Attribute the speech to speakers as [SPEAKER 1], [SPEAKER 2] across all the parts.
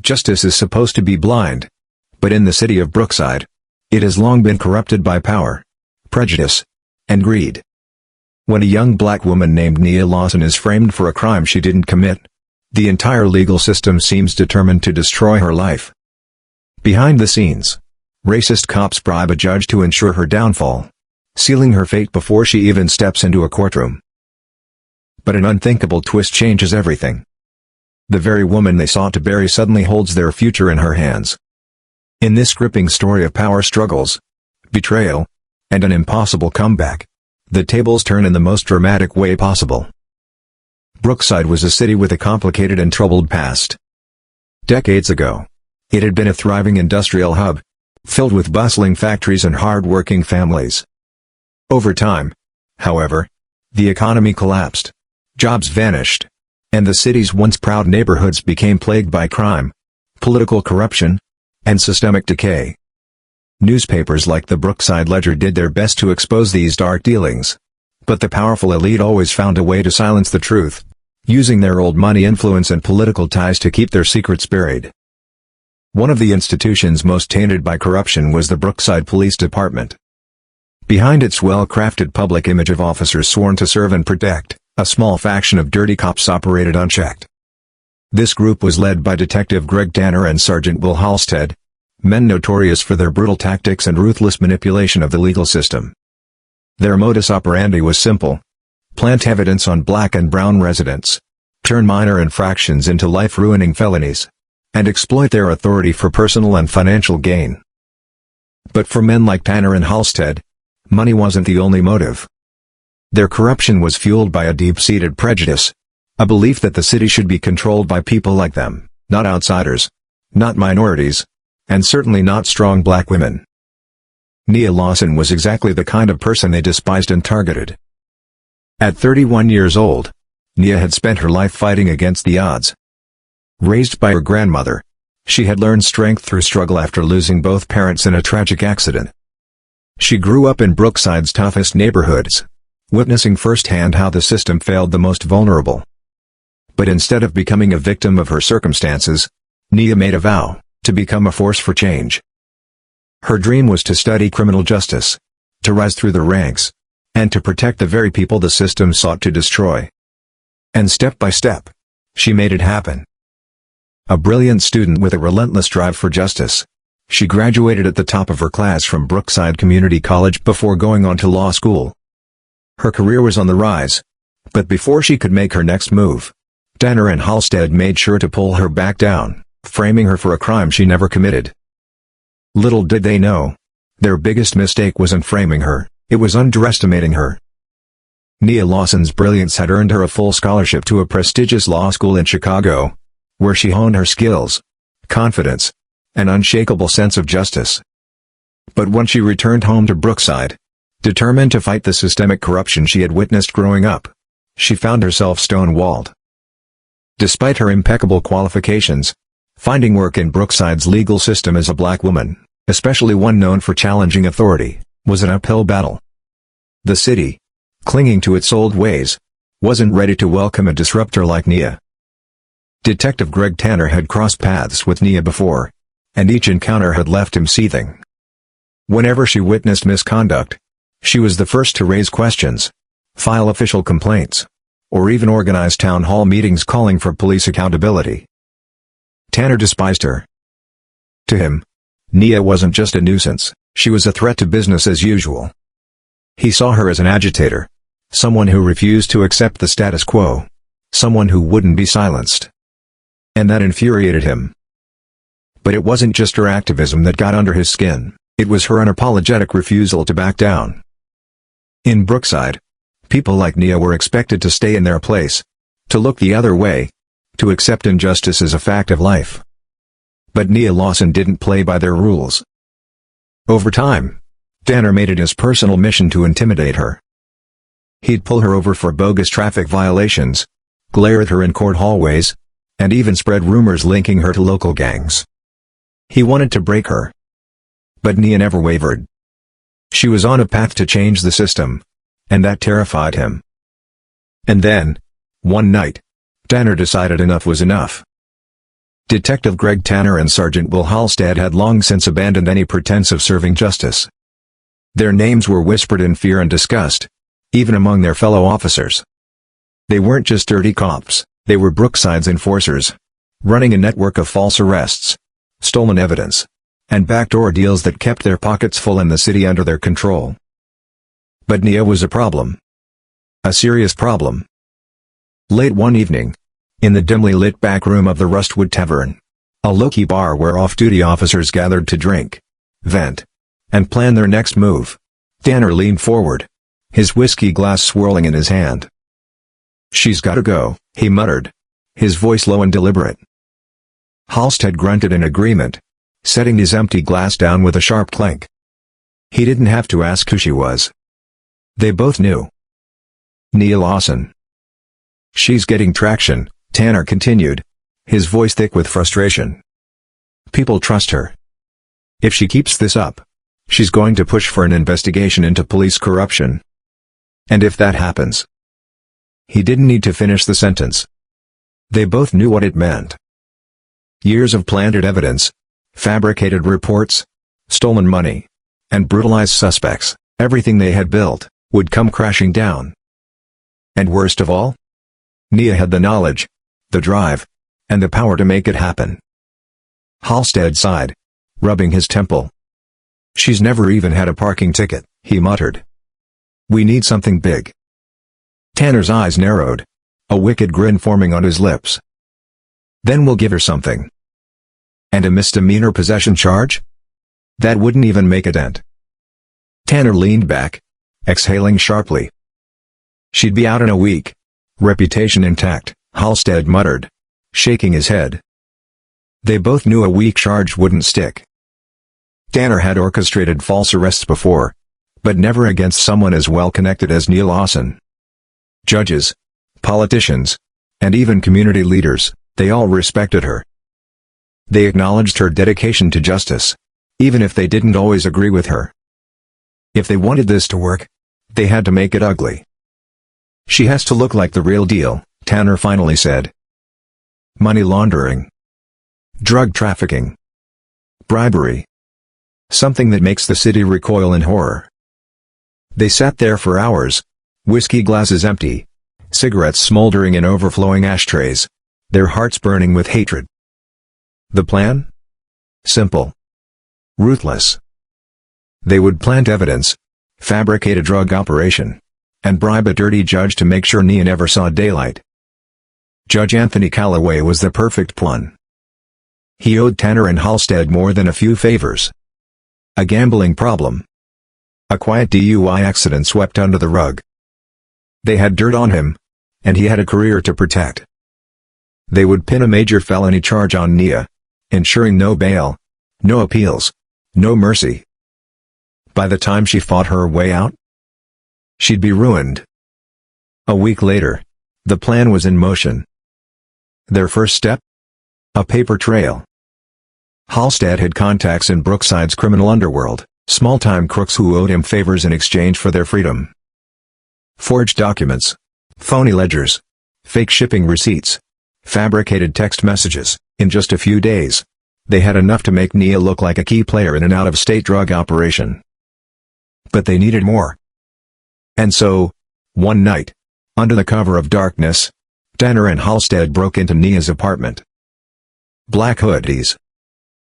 [SPEAKER 1] Justice is supposed to be blind. But in the city of Brookside, it has long been corrupted by power, prejudice, and greed. When a young black woman named Nia Lawson is framed for a crime she didn't commit, the entire legal system seems determined to destroy her life. Behind the scenes, racist cops bribe a judge to ensure her downfall, sealing her fate before she even steps into a courtroom. But an unthinkable twist changes everything. The very woman they sought to bury suddenly holds their future in her hands. In this gripping story of power struggles, betrayal, and an impossible comeback, the tables turn in the most dramatic way possible. Brookside was a city with a complicated and troubled past. Decades ago, it had been a thriving industrial hub, filled with bustling factories and hard-working families. Over time, however, the economy collapsed, jobs vanished, and the city's once proud neighborhoods became plagued by crime, political corruption, and systemic decay. Newspapers like the Brookside Ledger did their best to expose these dark dealings. But the powerful elite always found a way to silence the truth, using their old money influence and political ties to keep their secrets buried. One of the institutions most tainted by corruption was the Brookside Police Department. Behind its well-crafted public image of officers sworn to serve and protect, a small faction of dirty cops operated unchecked. This group was led by Detective Greg Tanner and Sergeant Will Halstead, men notorious for their brutal tactics and ruthless manipulation of the legal system. Their modus operandi was simple: plant evidence on black and brown residents, turn minor infractions into life-ruining felonies, and exploit their authority for personal and financial gain. But for men like Tanner and Halstead, money wasn't the only motive. Their corruption was fueled by a deep-seated prejudice, a belief that the city should be controlled by people like them, not outsiders, not minorities, and certainly not strong black women. Nia Lawson was exactly the kind of person they despised and targeted. At 31 years old, Nia had spent her life fighting against the odds. Raised by her grandmother, she had learned strength through struggle after losing both parents in a tragic accident. She grew up in Brookside's toughest neighborhoods, witnessing firsthand how the system failed the most vulnerable. But instead of becoming a victim of her circumstances, Nia made a vow to become a force for change. Her dream was to study criminal justice, to rise through the ranks, and to protect the very people the system sought to destroy. And step by step, she made it happen. A brilliant student with a relentless drive for justice, she graduated at the top of her class from Brookside Community College before going on to law school. Her career was on the rise, but before she could make her next move, Tanner and Halstead made sure to pull her back down, framing her for a crime she never committed. Little did they know, their biggest mistake wasn't framing her, it was underestimating her. Nia Lawson's brilliance had earned her a full scholarship to a prestigious law school in Chicago, where she honed her skills, confidence, and unshakable sense of justice. But when she returned home to Brookside, determined to fight the systemic corruption she had witnessed growing up, she found herself stonewalled. Despite her impeccable qualifications, finding work in Brookside's legal system as a black woman, especially one known for challenging authority, was an uphill battle. The city, clinging to its old ways, wasn't ready to welcome a disruptor like Nia. Detective Greg Tanner had crossed paths with Nia before, and each encounter had left him seething. Whenever she witnessed misconduct, she was the first to raise questions, file official complaints, or even organize town hall meetings calling for police accountability. Tanner despised her. To him, Nia wasn't just a nuisance, she was a threat to business as usual. He saw her as an agitator, someone who refused to accept the status quo, someone who wouldn't be silenced. And that infuriated him. But it wasn't just her activism that got under his skin, it was her unapologetic refusal to back down. In Brookside, people like Nia were expected to stay in their place, to look the other way, to accept injustice as a fact of life. But Nia Lawson didn't play by their rules. Over time, Tanner made it his personal mission to intimidate her. He'd pull her over for bogus traffic violations, glare at her in court hallways, and even spread rumors linking her to local gangs. He wanted to break her. But Nia never wavered. She was on a path to change the system, and that terrified him. And then, one night, Tanner decided enough was enough. Detective Greg Tanner and Sergeant Will Halstead had long since abandoned any pretense of serving justice. Their names were whispered in fear and disgust, even among their fellow officers. They weren't just dirty cops, they were Brookside's enforcers, running a network of false arrests, stolen evidence, and backdoor deals that kept their pockets full and the city under their control. But Nia was a problem. A serious problem. Late one evening, in the dimly lit back room of the Rustwood Tavern, a low-key bar where off-duty officers gathered to drink, vent, and plan their next move, Tanner leaned forward, his whiskey glass swirling in his hand. "She's gotta go," he muttered, his voice low and deliberate. Halstead grunted in agreement, setting his empty glass down with a sharp clink. He didn't have to ask who she was. They both knew. Nia Lawson. "She's getting traction," Tanner continued, his voice thick with frustration. "People trust her. If she keeps this up, she's going to push for an investigation into police corruption. And if that happens..." He didn't need to finish the sentence. They both knew what it meant. Years of planted evidence, fabricated reports, stolen money, and brutalized suspects, everything they had built, would come crashing down. And worst of all? Nia had the knowledge, the drive, and the power to make it happen. Halstead sighed, rubbing his temple. "She's never even had a parking ticket," he muttered. "We need something big." Tanner's eyes narrowed, a wicked grin forming on his lips. "Then we'll give her something." "And a misdemeanor possession charge? That wouldn't even make a dent." Tanner leaned back, exhaling sharply. "She'd be out in a week. Reputation intact," Halstead muttered, shaking his head. They both knew a weak charge wouldn't stick. Tanner had orchestrated false arrests before, but never against someone as well connected as Nia Lawson. Judges, politicians, and even community leaders, they all respected her. They acknowledged her dedication to justice, even if they didn't always agree with her. If they wanted this to work, they had to make it ugly. "She has to look like the real deal," Tanner finally said. "Money laundering, drug trafficking, bribery. Something that makes the city recoil in horror." They sat there for hours, whiskey glasses empty, cigarettes smoldering in overflowing ashtrays, their hearts burning with hatred. The plan? Simple. Ruthless. They would plant evidence, fabricate a drug operation, and bribe a dirty judge to make sure Nia never saw daylight. Judge Anthony Calloway was the perfect pawn. He owed Tanner and Halstead more than a few favors. A gambling problem. A quiet DUI accident swept under the rug. They had dirt on him, and he had a career to protect. They would pin a major felony charge on Nia, ensuring no bail, no appeals, no mercy. By the time she fought her way out, she'd be ruined. A week later, the plan was in motion. Their first step? A paper trail. Halstead had contacts in Brookside's criminal underworld, small-time crooks who owed him favors in exchange for their freedom. Forged documents, phony ledgers, fake shipping receipts, fabricated text messages. In just a few days, they had enough to make Nia look like a key player in an out-of-state drug operation. But they needed more. And so, one night, under the cover of darkness, Tanner and Halstead broke into Nia's apartment. Black hoodies.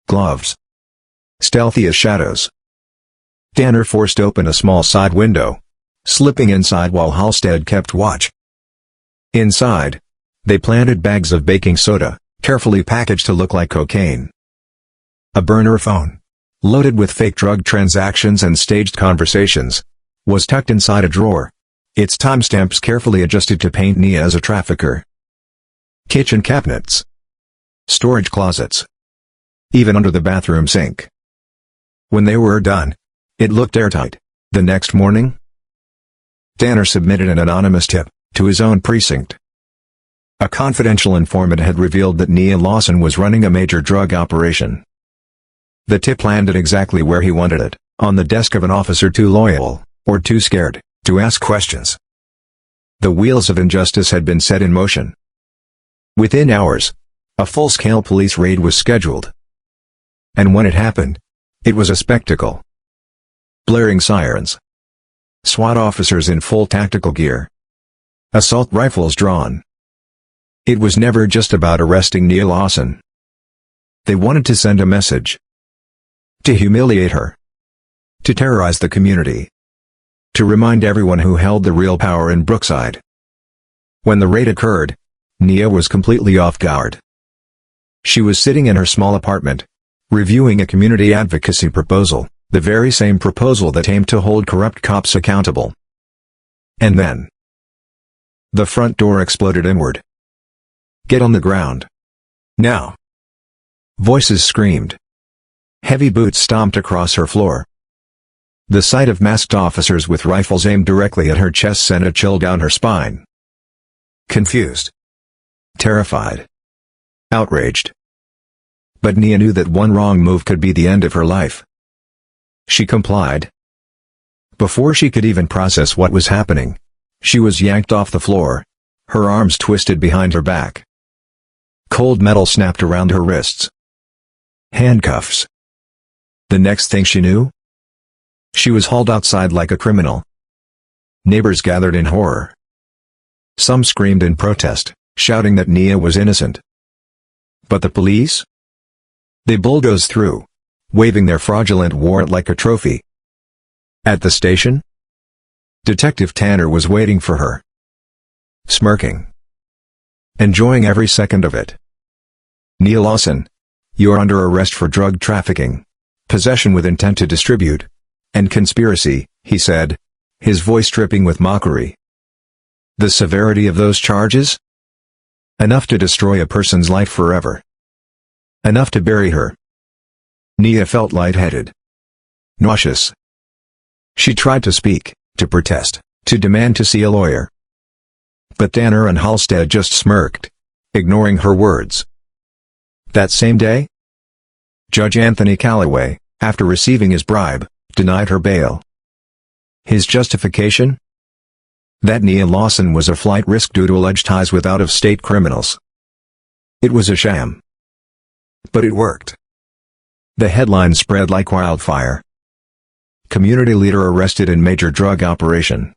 [SPEAKER 1] Gloves. Stealthy as shadows. Tanner forced open a small side window, slipping inside while Halstead kept watch. Inside, they planted bags of baking soda, carefully packaged to look like cocaine. A burner phone, loaded with fake drug transactions and staged conversations, was tucked inside a drawer, its timestamps carefully adjusted to paint Nia as a trafficker. Kitchen cabinets. Storage closets. Even under the bathroom sink. When they were done, it looked airtight. The next morning, Tanner submitted an anonymous tip to his own precinct. A confidential informant had revealed that Nia Lawson was running a major drug operation. The tip landed exactly where he wanted it, on the desk of an officer too loyal, or too scared, to ask questions. The wheels of injustice had been set in motion. Within hours, A full-scale police raid was scheduled. And when it happened, it was a spectacle. Blaring sirens. SWAT officers in full tactical gear. Assault rifles drawn. It was never just about arresting Nia Lawson. They wanted to send a message. To humiliate her. To terrorize the community. To remind everyone who held the real power in Brookside. When the raid occurred, Nia was completely off guard. She was sitting in her small apartment, reviewing a community advocacy proposal, the very same proposal that aimed to hold corrupt cops accountable. And then, the front door exploded inward. "Get on the ground. Now!" Voices screamed. Heavy boots stomped across her floor. The sight of masked officers with rifles aimed directly at her chest sent a chill down her spine. Confused. Terrified. Outraged. But Nia knew that one wrong move could be the end of her life. She complied. Before she could even process what was happening, she was yanked off the floor, her arms twisted behind her back. Cold metal snapped around her wrists. Handcuffs. The next thing she knew, she was hauled outside like a criminal. Neighbors gathered in horror. Some screamed in protest, shouting that Nia was innocent. But the police? They bulldozed through, waving their fraudulent warrant like a trophy. At the station, Detective Tanner was waiting for her. Smirking. Enjoying every second of it. "Nia Lawson, you're under arrest for drug trafficking, possession with intent to distribute, and conspiracy," he said, his voice dripping with mockery. The severity of those charges? Enough to destroy a person's life forever. Enough to bury her. Nia felt lightheaded. Nauseous. She tried to speak, to protest, to demand to see a lawyer. But Tanner and Halstead just smirked, ignoring her words. That same day, Judge Anthony Callaway, after receiving his bribe, denied her bail. His justification? That Nia Lawson was a flight risk due to alleged ties with out-of-state criminals. It was a sham. But it worked. The headlines spread like wildfire. Community leader arrested in major drug operation.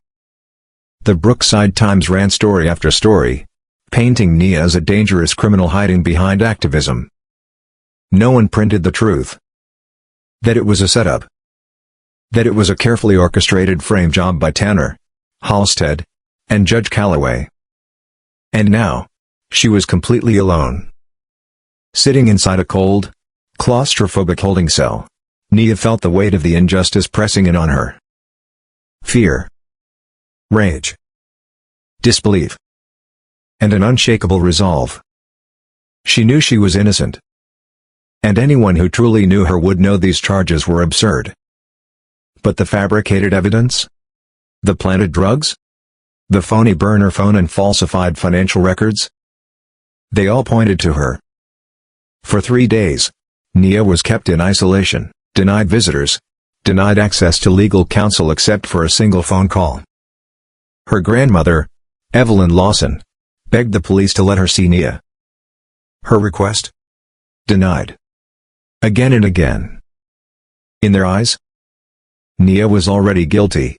[SPEAKER 1] The Brookside Times ran story after story, painting Nia as a dangerous criminal hiding behind activism. No one printed the truth. That it was a setup. That it was a carefully orchestrated frame job by Tanner, Halstead, and Judge Callaway. And now, she was completely alone. Sitting inside a cold, claustrophobic holding cell, Nia felt the weight of the injustice pressing in on her. Fear. Rage. Disbelief. And an unshakable resolve. She knew she was innocent. And anyone who truly knew her would know these charges were absurd. But the fabricated evidence? The planted drugs? The phony burner phone and falsified financial records? They all pointed to her. For 3 days, Nia was kept in isolation, denied visitors, denied access to legal counsel except for a single phone call. Her grandmother, Evelyn Lawson, begged the police to let her see Nia. Her request? Denied. Again and again. In their eyes, Nia was already guilty.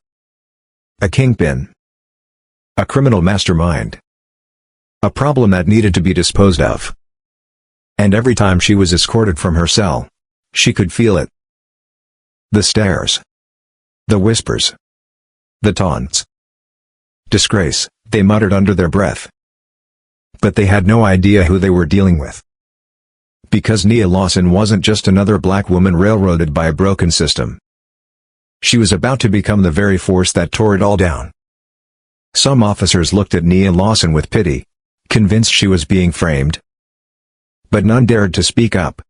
[SPEAKER 1] A kingpin. A criminal mastermind. A problem that needed to be disposed of. And every time she was escorted from her cell, she could feel it. The stares. The whispers. The taunts. Disgrace, they muttered under their breath. But they had no idea who they were dealing with. Because Nia Lawson wasn't just another black woman railroaded by a broken system. She was about to become the very force that tore it all down. Some officers looked at Nia Lawson with pity, convinced she was being framed. But none dared to speak up.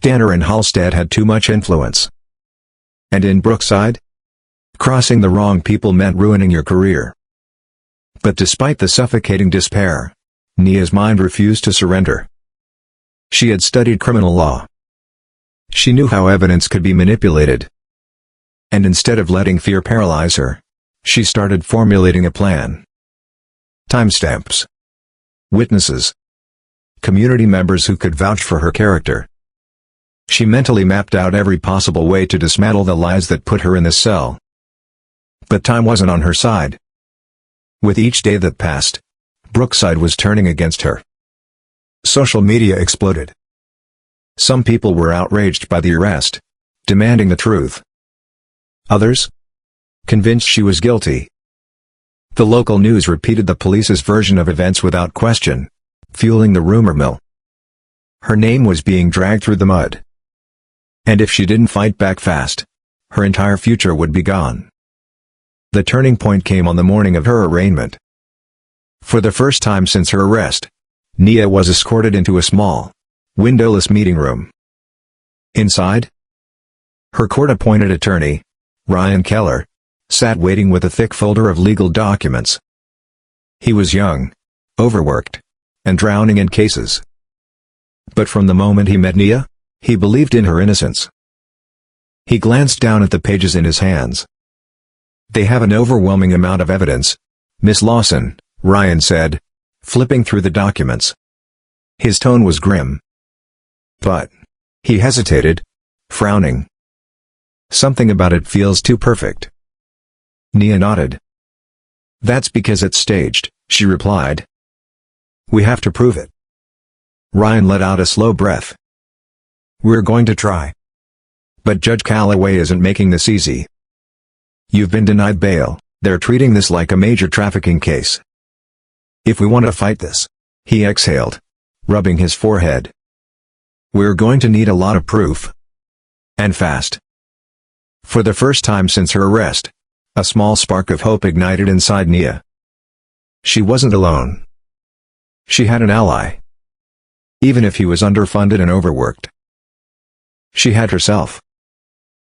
[SPEAKER 1] Tanner and Halstead had too much influence. And in Brookside? Crossing the wrong people meant ruining your career. But despite the suffocating despair, Nia's mind refused to surrender. She had studied criminal law. She knew how evidence could be manipulated. And instead of letting fear paralyze her, she started formulating a plan. Timestamps. Witnesses. community members who could vouch for her character. She mentally mapped out every possible way to dismantle the lies that put her in the cell. But time wasn't on her side. With each day that passed, Brookside was turning against her. Social media exploded. Some people were outraged by the arrest, demanding the truth. Others? Convinced she was guilty. The local news repeated the police's version of events without question, fueling the rumor mill. Her name was being dragged through the mud. And if she didn't fight back fast, her entire future would be gone. The turning point came on the morning of her arraignment. For the first time since her arrest, Nia was escorted into a small, windowless meeting room. Inside, her court-appointed attorney, Ryan Keller, sat waiting with a thick folder of legal documents. He was young, overworked, and drowning in cases. But from the moment he met Nia, he believed in her innocence. He glanced down at the pages in his hands. "They have an overwhelming amount of evidence, Miss Lawson," Ryan said, flipping through the documents. His tone was grim. "But," he hesitated, frowning. "Something about it feels too perfect." Nia nodded. "That's because it's staged," she replied. "We have to prove it." Ryan let out a slow breath. "We're going to try. But Judge Calloway isn't making this easy. You've been denied bail, they're treating this like a major trafficking case. If we want to fight this," he exhaled, rubbing his forehead, "we're going to need a lot of proof. And fast." For the first time since her arrest, a small spark of hope ignited inside Nia. She wasn't alone. She had an ally. Even if he was underfunded and overworked. She had herself.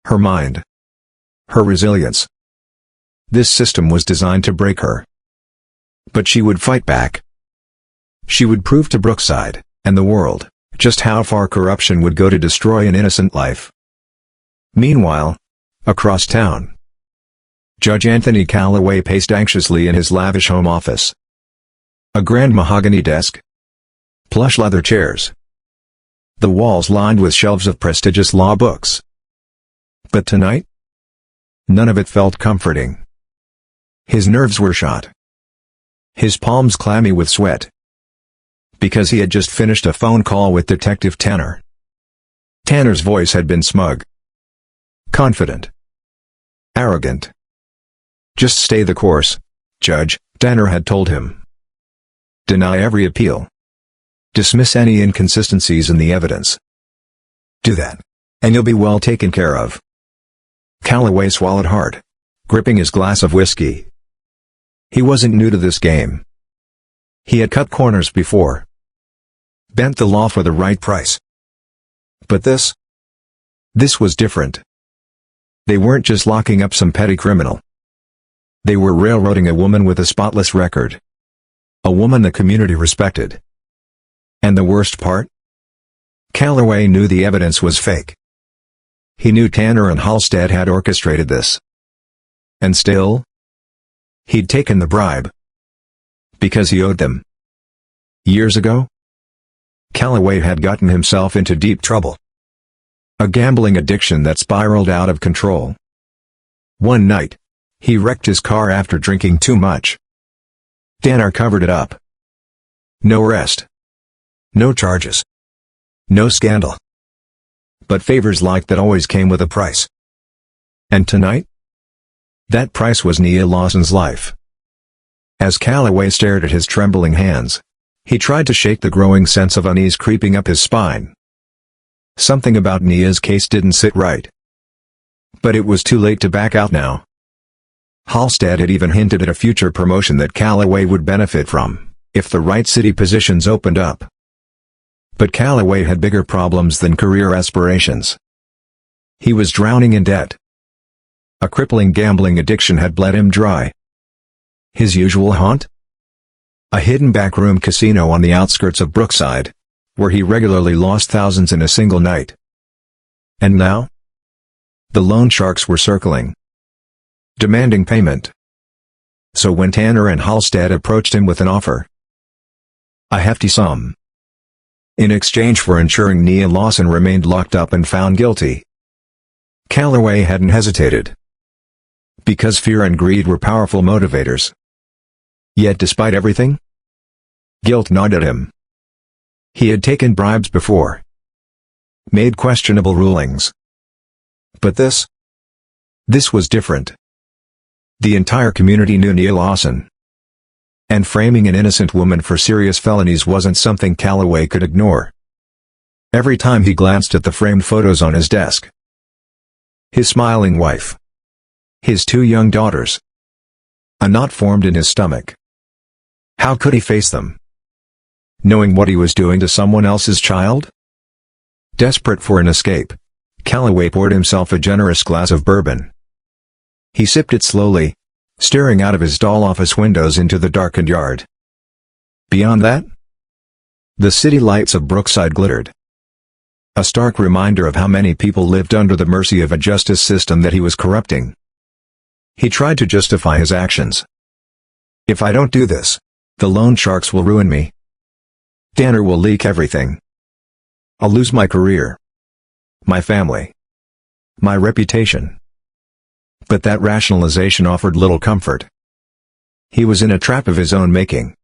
[SPEAKER 1] Her mind. Her resilience. This system was designed to break her. But she would fight back. She would prove to Brookside, and the world, just how far corruption would go to destroy an innocent life. Meanwhile, across town, Judge Anthony Calloway paced anxiously in his lavish home office. A grand mahogany desk. Plush leather chairs. The walls lined with shelves of prestigious law books. But tonight? None of it felt comforting. His nerves were shot. His palms clammy with sweat. Because he had just finished a phone call with Detective Tanner. Tanner's voice had been smug. Confident. Arrogant. "Just stay the course, Judge," Tanner had told him. "Deny every appeal. Dismiss any inconsistencies in the evidence. Do that, and you'll be well taken care of." Calloway swallowed hard, gripping his glass of whiskey. He wasn't new to this game. He had cut corners before. Bent the law for the right price. But this was different. They weren't just locking up some petty criminal. They were railroading a woman with a spotless record. A woman the community respected. And the worst part? Calloway knew the evidence was fake. He knew Tanner and Halstead had orchestrated this. And still? He'd taken the bribe. Because he owed them. Years ago? Calloway had gotten himself into deep trouble. A gambling addiction that spiraled out of control. One night, he wrecked his car after drinking too much. Tanner covered it up. No arrest. No charges. No scandal. But favors like that always came with a price. And tonight? That price was Nia Lawson's life. As Calloway stared at his trembling hands, he tried to shake the growing sense of unease creeping up his spine. Something about Nia's case didn't sit right. But it was too late to back out now. Halstead had even hinted at a future promotion that Calloway would benefit from, if the right city positions opened up. But Calloway had bigger problems than career aspirations. He was drowning in debt. A crippling gambling addiction had bled him dry. His usual haunt? A hidden backroom casino on the outskirts of Brookside, where he regularly lost thousands in a single night. And now? The loan sharks were circling. Demanding payment. So when Tanner and Halstead approached him with an offer, a hefty sum, in exchange for ensuring Nia Lawson remained locked up and found guilty. Calloway hadn't hesitated, because fear and greed were powerful motivators. Yet despite everything, guilt gnawed at him. He had taken bribes before, made questionable rulings. But this was different. The entire community knew Nia Lawson, and framing an innocent woman for serious felonies wasn't something Calloway could ignore. Every time he glanced at the framed photos on his desk, his smiling wife, his 2 young daughters, a knot formed in his stomach. How could he face them, knowing what he was doing to someone else's child? Desperate for an escape, Calloway poured himself a generous glass of bourbon. He sipped it slowly, staring out of his dull office windows into the darkened yard. Beyond that, the city lights of Brookside glittered, a stark reminder of how many people lived under the mercy of a justice system that he was corrupting. He tried to justify his actions. If I don't do this, the loan sharks will ruin me. Danner will leak everything. I'll lose my career, my family, my reputation. But that rationalization offered little comfort. He was in a trap of his own making.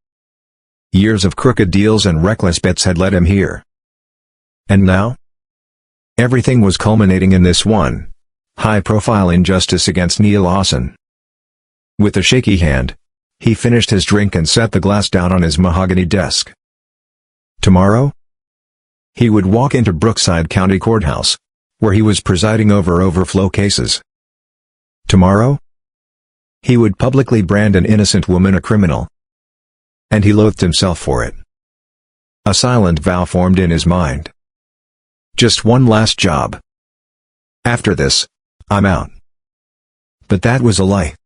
[SPEAKER 1] Years of crooked deals and reckless bets had led him here. And now? Everything was culminating in this one, high-profile injustice against Nia Lawson. With a shaky hand, he finished his drink and set the glass down on his mahogany desk. Tomorrow, he would walk into Brookside County Courthouse, where he was presiding over overflow cases. Tomorrow, he would publicly brand an innocent woman a criminal. And he loathed himself for it. A silent vow formed in his mind. Just one last job. After this, I'm out. But that was a lie.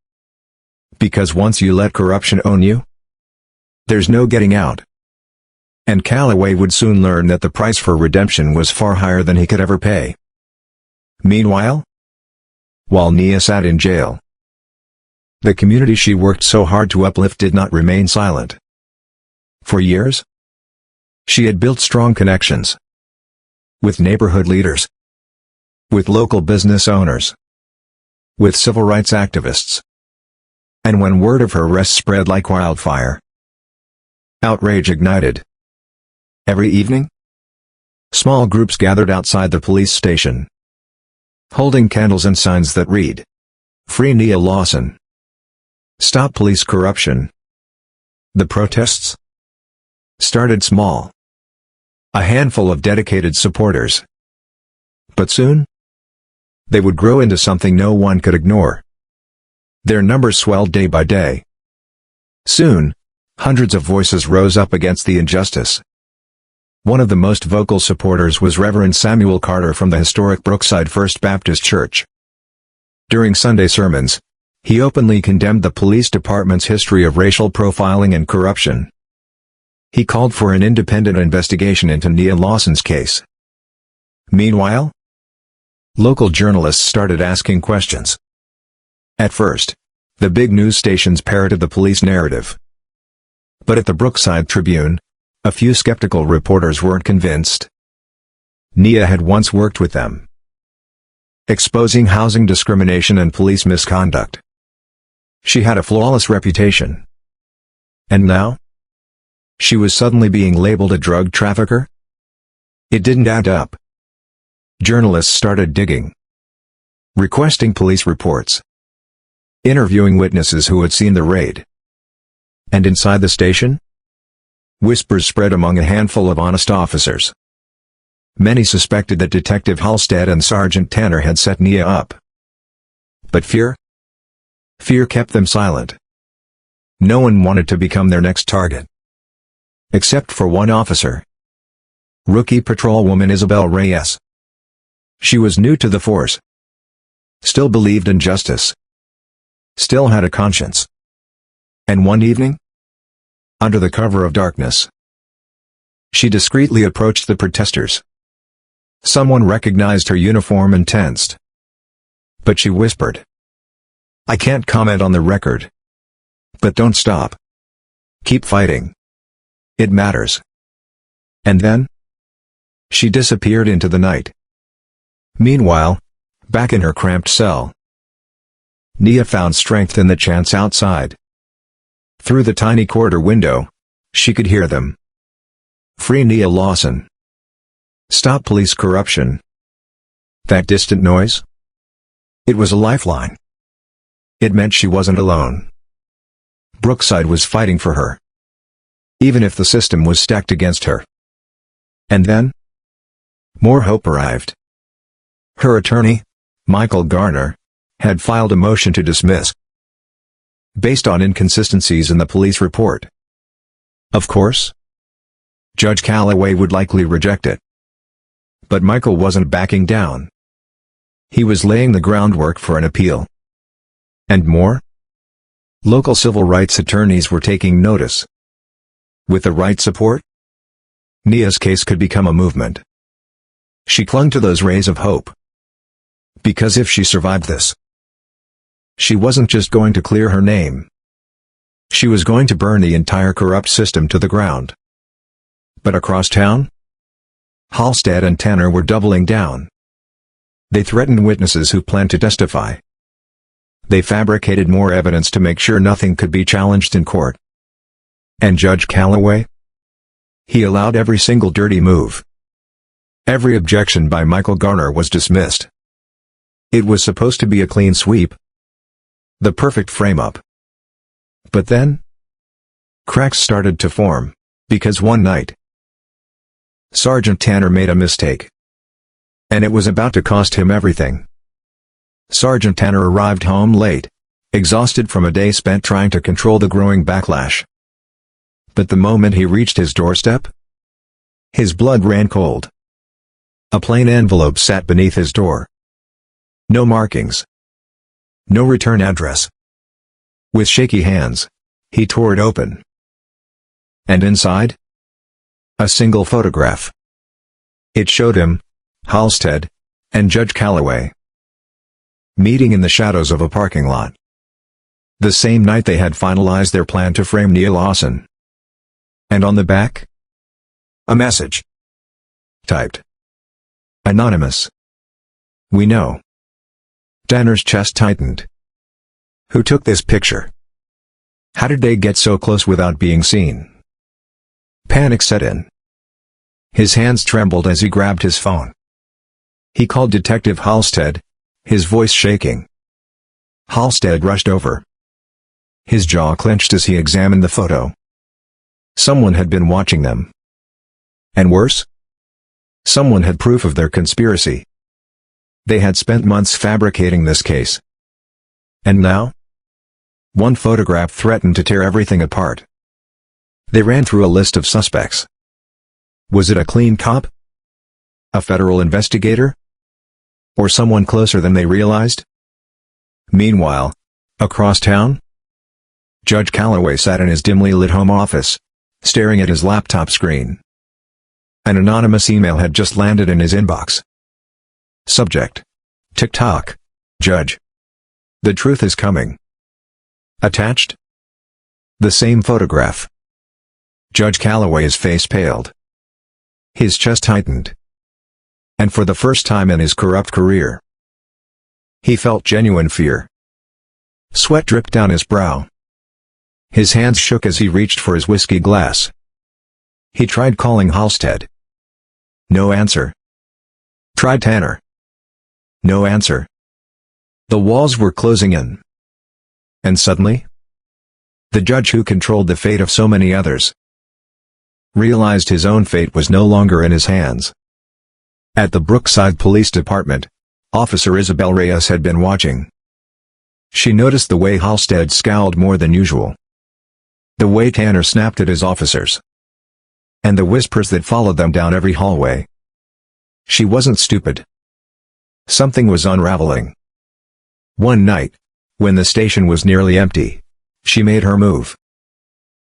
[SPEAKER 1] Because once you let corruption own you, there's no getting out. And Calloway would soon learn that the price for redemption was far higher than he could ever pay. Meanwhile, while Nia sat in jail, the community she worked so hard to uplift did not remain silent. For years, she had built strong connections with neighborhood leaders, with local business owners, with civil rights activists. And when word of her arrest spread like wildfire, outrage ignited. Every evening, small groups gathered outside the police station, holding candles and signs that read, "Free Nia Lawson. Stop police corruption." The protests started small. A handful of dedicated supporters. But soon, they would grow into something no one could ignore. Their numbers swelled day by day. Soon, hundreds of voices rose up against the injustice. One of the most vocal supporters was Reverend Samuel Carter from the historic Brookside First Baptist Church. During Sunday sermons, he openly condemned the police department's history of racial profiling and corruption. He called for an independent investigation into Nia Lawson's case. Meanwhile, local journalists started asking questions. At first, the big news stations parroted the police narrative. But at the Brookside Tribune, a few skeptical reporters weren't convinced. Nia had once worked with them, exposing housing discrimination and police misconduct. She had a flawless reputation. And now? She was suddenly being labeled a drug trafficker? It didn't add up. Journalists started digging, requesting police reports, interviewing witnesses who had seen the raid. And inside the station? Whispers spread among a handful of honest officers. Many suspected that Detective Halstead and Sergeant Tanner had set Nia up. But fear? Fear kept them silent. No one wanted to become their next target. Except for one officer. Rookie patrolwoman Isabel Reyes. She was new to the force. Still believed in justice. Still had a conscience. And one evening, under the cover of darkness, she discreetly approached the protesters. Someone recognized her uniform and tensed. But she whispered, "I can't comment on the record. But don't stop. Keep fighting. It matters." And then, She disappeared into the night. Meanwhile, back in her cramped cell, Nia found strength in the chants outside. Through the tiny corridor window, she could hear them. Free Nia Lawson. Stop police corruption. That distant noise? It was a lifeline. It meant she wasn't alone. Brookside was fighting for her, even if the system was stacked against her. And then, more hope arrived. Her attorney, Michael Garner, had filed a motion to dismiss, based on inconsistencies in the police report. Of course, Judge Calloway would likely reject it. But Michael wasn't backing down. He was laying the groundwork for an appeal. And more? Local civil rights attorneys were taking notice. With the right support, Nia's case could become a movement. She clung to those rays of hope. Because if she survived this, she wasn't just going to clear her name. She was going to burn the entire corrupt system to the ground. But across town, Halstead and Tanner were doubling down. They threatened witnesses who planned to testify. They fabricated more evidence to make sure nothing could be challenged in court. And Judge Calloway? He allowed every single dirty move. Every objection by Michael Garner was dismissed. It was supposed to be a clean sweep. The perfect frame-up. But then, cracks started to form, because one night, Sergeant Tanner made a mistake. And it was about to cost him everything. Sergeant Tanner arrived home late, exhausted from a day spent trying to control the growing backlash. But the moment he reached his doorstep, his blood ran cold. A plain envelope sat beneath his door. No markings. No return address. With shaky hands, he tore it open. And inside? A single photograph. It showed him, Halstead, and Judge Calloway meeting in the shadows of a parking lot. The same night they had finalized their plan to frame Nia Lawson. And on the back? A message. Typed. Anonymous. We know. Tanner's chest tightened. Who took this picture? How did they get so close without being seen? Panic set in. His hands trembled as he grabbed his phone. He called Detective Halstead, his voice shaking. Halstead rushed over. His jaw clenched as he examined the photo. Someone had been watching them. And worse? Someone had proof of their conspiracy. They had spent months fabricating this case. And now? One photograph threatened to tear everything apart. They ran through a list of suspects. Was it a clean cop? A federal investigator? Or someone closer than they realized? Meanwhile, across town, Judge Calloway sat in his dimly lit home office, staring at his laptop screen. An anonymous email had just landed in his inbox. Subject: TikTok. Judge. The truth is coming. Attached? The same photograph. Judge Calloway's face paled. His chest tightened. And for the first time in his corrupt career, he felt genuine fear. Sweat dripped down his brow. His hands shook as he reached for his whiskey glass. He tried calling Halstead. No answer. Tried Tanner. No answer. The walls were closing in. And suddenly, the judge who controlled the fate of so many others realized his own fate was no longer in his hands. At the Brookside Police Department, Officer Isabel Reyes had been watching. She noticed the way Halstead scowled more than usual. The way Tanner snapped at his officers. And the whispers that followed them down every hallway. She wasn't stupid. Something was unraveling. One night, when the station was nearly empty, she made her move.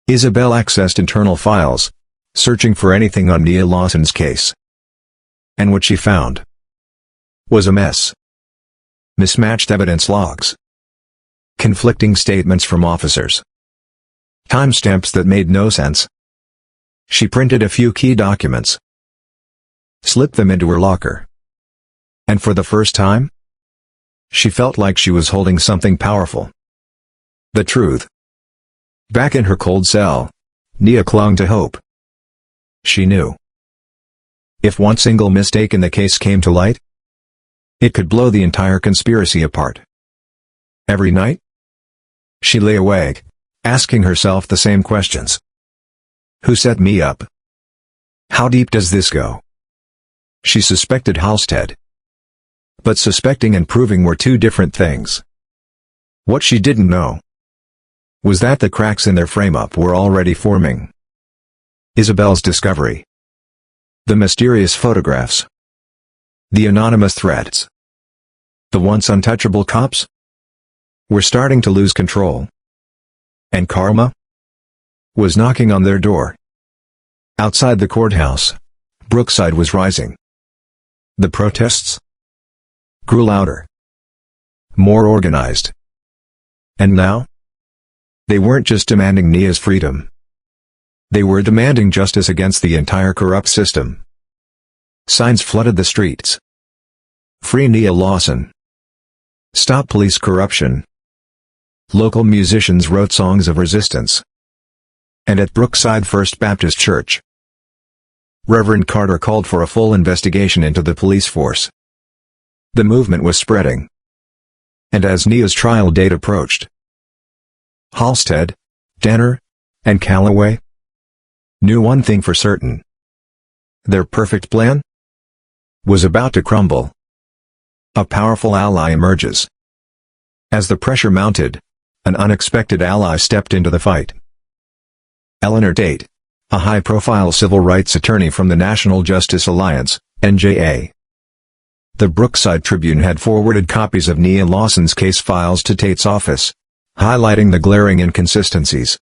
[SPEAKER 1] Isabel accessed internal files, searching for anything on Nia Lawson's case. And what she found was a mess. Mismatched evidence logs. Conflicting statements from officers. Timestamps that made no sense. She printed a few key documents. slipped them into her locker. And for the first time, she felt like she was holding something powerful. The truth. Back in her cold cell, Nia clung to hope. She knew, if one single mistake in the case came to light, it could blow the entire conspiracy apart. Every night, she lay awake, asking herself the same questions. Who set me up? How deep does this go? She suspected Halstead. But suspecting and proving were two different things. What she didn't know was that the cracks in their frame-up were already forming. Isabel's discovery. The mysterious photographs. The anonymous threats. The once untouchable cops were starting to lose control. And karma was knocking on their door. Outside the courthouse, Brookside was rising. The protests grew louder, more organized. And now, they weren't just demanding Nia's freedom. They were demanding justice against the entire corrupt system. Signs flooded the streets. Free Nia Lawson. Stop police corruption. Local musicians wrote songs of resistance. And at Brookside First Baptist Church, Reverend Carter called for a full investigation into the police force. The movement was spreading. And as Nia's trial date approached, Halstead, Tanner, and Calloway knew one thing for certain. Their perfect plan was about to crumble. A powerful ally emerges. As the pressure mounted, an unexpected ally stepped into the fight. Eleanor Tate, a high-profile civil rights attorney from the National Justice Alliance, NJA. The Brookside Tribune had forwarded copies of Nia Lawson's case files to Tate's office, highlighting the glaring inconsistencies.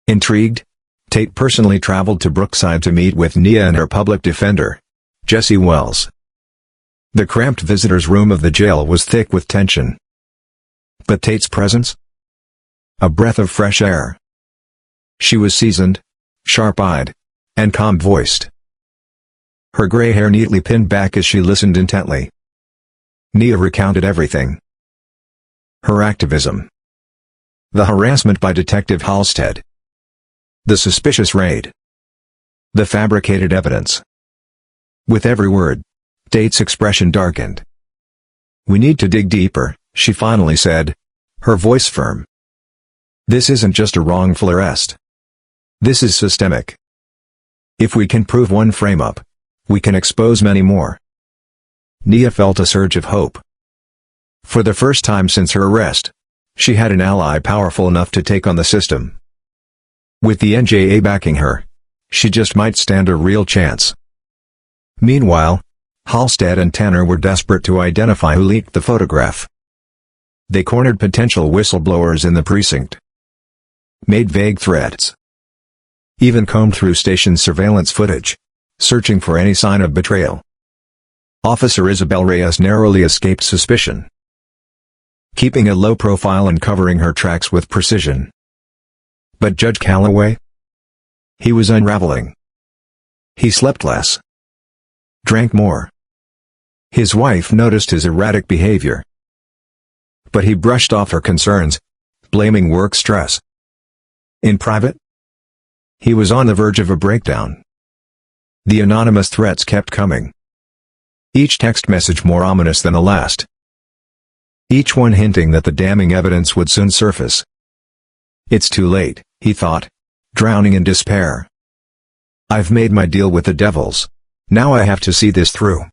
[SPEAKER 1] Intrigued, Tate personally traveled to Brookside to meet with Nia and her public defender, Jesse Wells. The cramped visitors' room of the jail was thick with tension. But Tate's presence? A breath of fresh air. She was seasoned, sharp-eyed, and calm-voiced. Her gray hair neatly pinned back as she listened intently. Nia recounted everything. Her activism. The harassment by Detective Halstead. The suspicious raid. The fabricated evidence. With every word, Tate's expression darkened. "We need to dig deeper," she finally said, her voice firm. "This isn't just a wrongful arrest. This is systemic. If we can prove one frame-up, we can expose many more." Nia felt a surge of hope. For the first time since her arrest, she had an ally powerful enough to take on the system. With the NJA backing her, she just might stand a real chance. Meanwhile, Halstead and Tanner were desperate to identify who leaked the photograph. They cornered potential whistleblowers in the precinct, made vague threats, even combed through station surveillance footage, searching for any sign of betrayal. Officer Isabel Reyes narrowly escaped suspicion, keeping a low profile and covering her tracks with precision. But Judge Calloway? He was unraveling. He slept less, drank more. His wife noticed his erratic behavior, but he brushed off her concerns, blaming work stress. In private, he was on the verge of a breakdown. The anonymous threats kept coming. Each text message more ominous than the last. Each one hinting that the damning evidence would soon surface. "It's too late," he thought, drowning in despair. "I've made my deal with the devils. Now I have to see this through."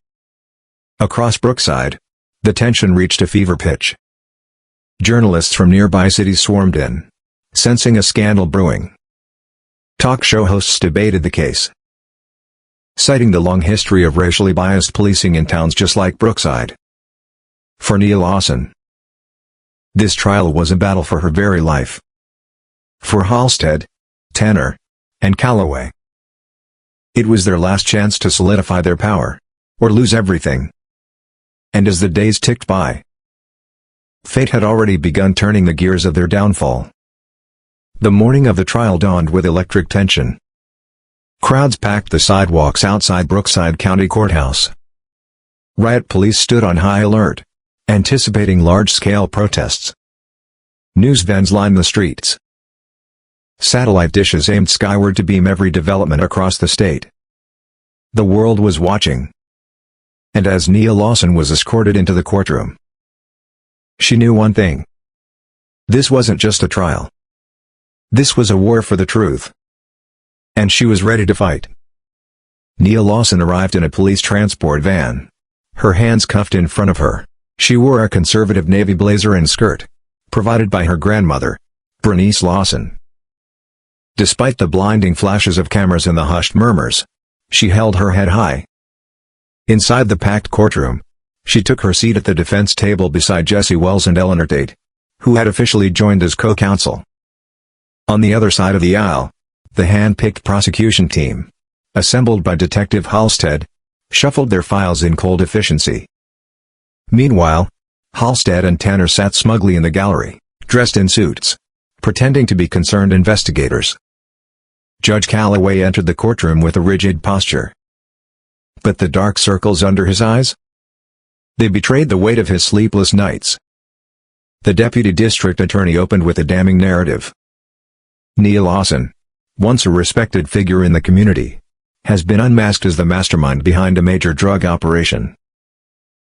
[SPEAKER 1] Across Brookside, the tension reached a fever pitch. Journalists from nearby cities swarmed in, sensing a scandal brewing. Talk show hosts debated the case, citing the long history of racially biased policing in towns just like Brookside. For Nia Lawson, this trial was a battle for her very life. For Halstead, Tanner, and Calloway, it was their last chance to solidify their power, or lose everything. And as the days ticked by, fate had already begun turning the gears of their downfall. The morning of the trial dawned with electric tension. Crowds packed the sidewalks outside Brookside County Courthouse. Riot police stood on high alert, anticipating large-scale protests. News vans lined the streets. Satellite dishes aimed skyward to beam every development across the state. The world was watching. And as Nia Lawson was escorted into the courtroom, she knew one thing. This wasn't just a trial. This was a war for the truth. And she was ready to fight. Nia Lawson arrived in a police transport van, her hands cuffed in front of her. She wore a conservative navy blazer and skirt, provided by her grandmother, Bernice Lawson. Despite the blinding flashes of cameras and the hushed murmurs, she held her head high. Inside the packed courtroom, she took her seat at the defense table beside Jesse Wells and Eleanor Tate, who had officially joined as co-counsel. On the other side of the aisle, the hand-picked prosecution team, assembled by Detective Halstead, shuffled their files in cold efficiency. Meanwhile, Halstead and Tanner sat smugly in the gallery, dressed in suits, pretending to be concerned investigators. Judge Calloway entered the courtroom with a rigid posture. But the dark circles under his eyes? They betrayed the weight of his sleepless nights. The deputy district attorney opened with a damning narrative. Nia Lawson, once a respected figure in the community, has been unmasked as the mastermind behind a major drug operation.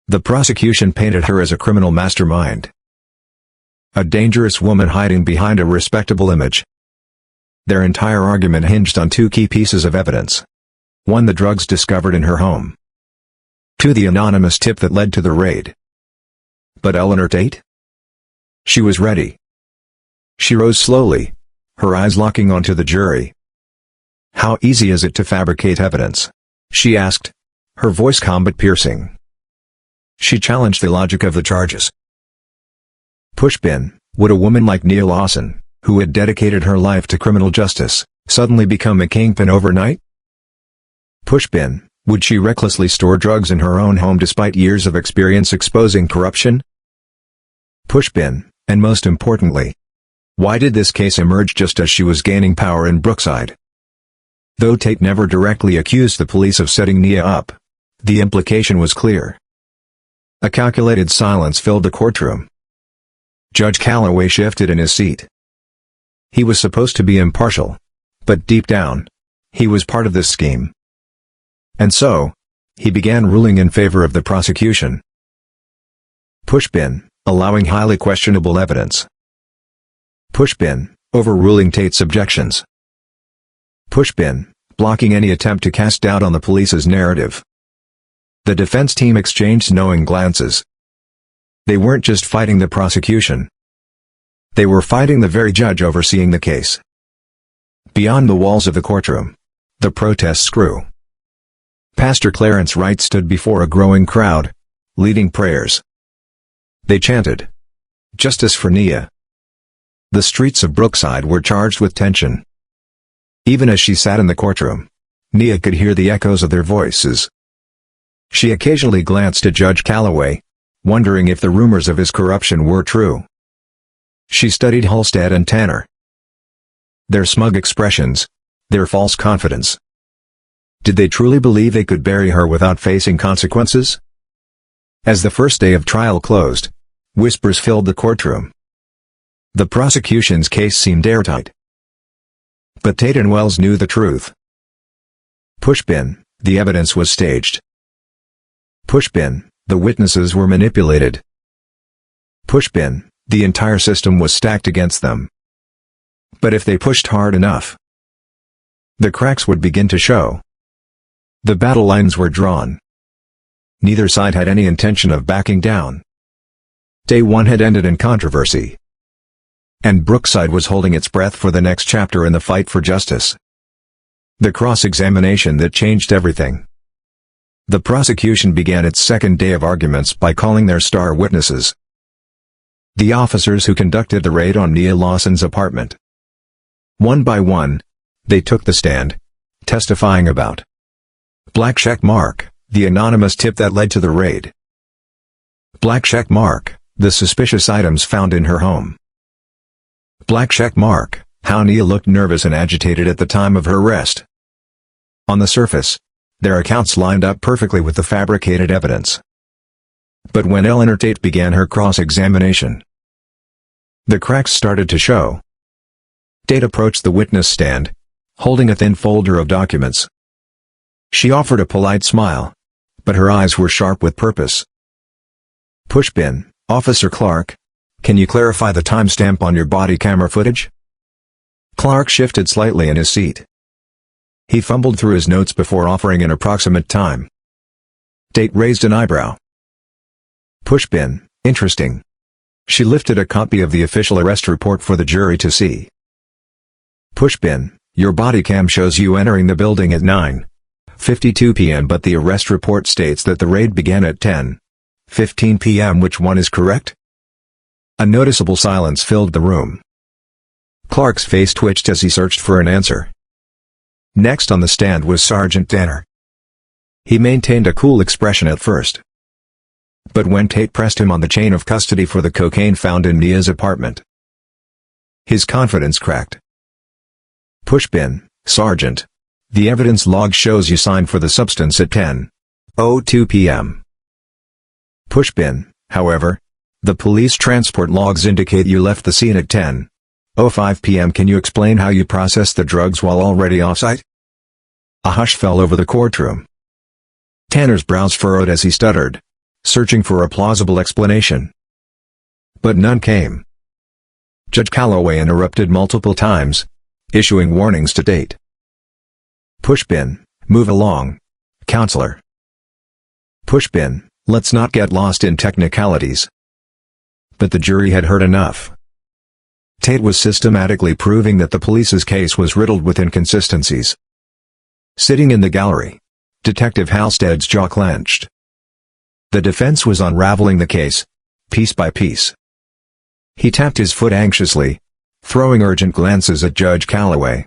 [SPEAKER 1] The prosecution painted her as a criminal mastermind, a dangerous woman hiding behind a respectable image. Their entire argument hinged on two key pieces of evidence. 1. The drugs discovered in her home. 2. The anonymous tip that led to the raid. But Eleanor Tate? She was ready. She rose slowly, her eyes locking onto the jury. "How easy is it to fabricate evidence?" she asked, her voice calm but piercing. She challenged the logic of the charges. Pushpin, would a woman like Nia Lawson, who had dedicated her life to criminal justice, suddenly become a kingpin overnight? Pushpin, would she recklessly store drugs in her own home despite years of experience exposing corruption? Pushpin, and most importantly, why did this case emerge just as she was gaining power in Brookside? Though Tate never directly accused the police of setting Nia up, the implication was clear. A calculated silence filled the courtroom. Judge Calloway shifted in his seat. He was supposed to be impartial, but deep down, he was part of this scheme. And so, he began ruling in favor of the prosecution. Pushpin, allowing highly questionable evidence. Pushpin, overruling Tate's objections. Pushpin, blocking any attempt to cast doubt on the police's narrative. The defense team exchanged knowing glances. They weren't just fighting the prosecution. They were fighting the very judge overseeing the case. Beyond the walls of the courtroom, the protests grew. Pastor Clarence Wright stood before a growing crowd, leading prayers. They chanted, "Justice for Nia." The streets of Brookside were charged with tension. Even as she sat in the courtroom, Nia could hear the echoes of their voices. She occasionally glanced at Judge Calloway, wondering if the rumors of his corruption were true. She studied Halstead and Tanner. Their smug expressions, their false confidence. Did they truly believe they could bury her without facing consequences? As the first day of trial closed, whispers filled the courtroom. The prosecution's case seemed airtight. But Tate and Wells knew the truth. Pushpin, the evidence was staged. Pushpin, the witnesses were manipulated. Pushpin, the entire system was stacked against them. But if they pushed hard enough, the cracks would begin to show. The battle lines were drawn. Neither side had any intention of backing down. Day one had ended in controversy. And Brookside was holding its breath for the next chapter in the fight for justice. The cross-examination that changed everything. The prosecution began its second day of arguments by calling their star witnesses. The officers who conducted the raid on Nia Lawson's apartment. One by one, they took the stand, testifying about Black Check Mark, the anonymous tip that led to the raid. Black Check Mark, the suspicious items found in her home. Black Check Mark, how Nia looked nervous and agitated at the time of her arrest. On the surface, their accounts lined up perfectly with the fabricated evidence. But when Eleanor Tate began her cross-examination, the cracks started to show. Tate approached the witness stand, holding a thin folder of documents. She offered a polite smile, but her eyes were sharp with purpose. Pushpin, Officer Clark, can you clarify the timestamp on your body camera footage? Clark shifted slightly in his seat. He fumbled through his notes before offering an approximate time. Tate raised an eyebrow. Pushpin, interesting. She lifted a copy of the official arrest report for the jury to see. Pushpin, your body cam shows you entering the building at 9:52 p.m. but the arrest report states that the raid began at 10:15 p.m. Which one is correct? A noticeable silence filled the room. Clark's face twitched as he searched for an answer. Next on the stand was Sergeant Tanner. He maintained a cool expression at first. But when Tate pressed him on the chain of custody for the cocaine found in Nia's apartment, his confidence cracked. Pushpin, Sergeant. The evidence log shows you signed for the substance at 10:02 p.m. Pushpin, however, the police transport logs indicate you left the scene at 10:05 p.m. Can you explain how you processed the drugs while already off-site? A hush fell over the courtroom. Tanner's brows furrowed as he stuttered, searching for a plausible explanation. But none came. Judge Calloway interrupted multiple times, issuing warnings to Tate. Pushpin, move along, counselor. Pushpin, let's not get lost in technicalities. But the jury had heard enough. Tate was systematically proving that the police's case was riddled with inconsistencies. Sitting in the gallery, Detective Halstead's jaw clenched. The defense was unraveling the case, piece by piece. He tapped his foot anxiously, throwing urgent glances at Judge Calloway,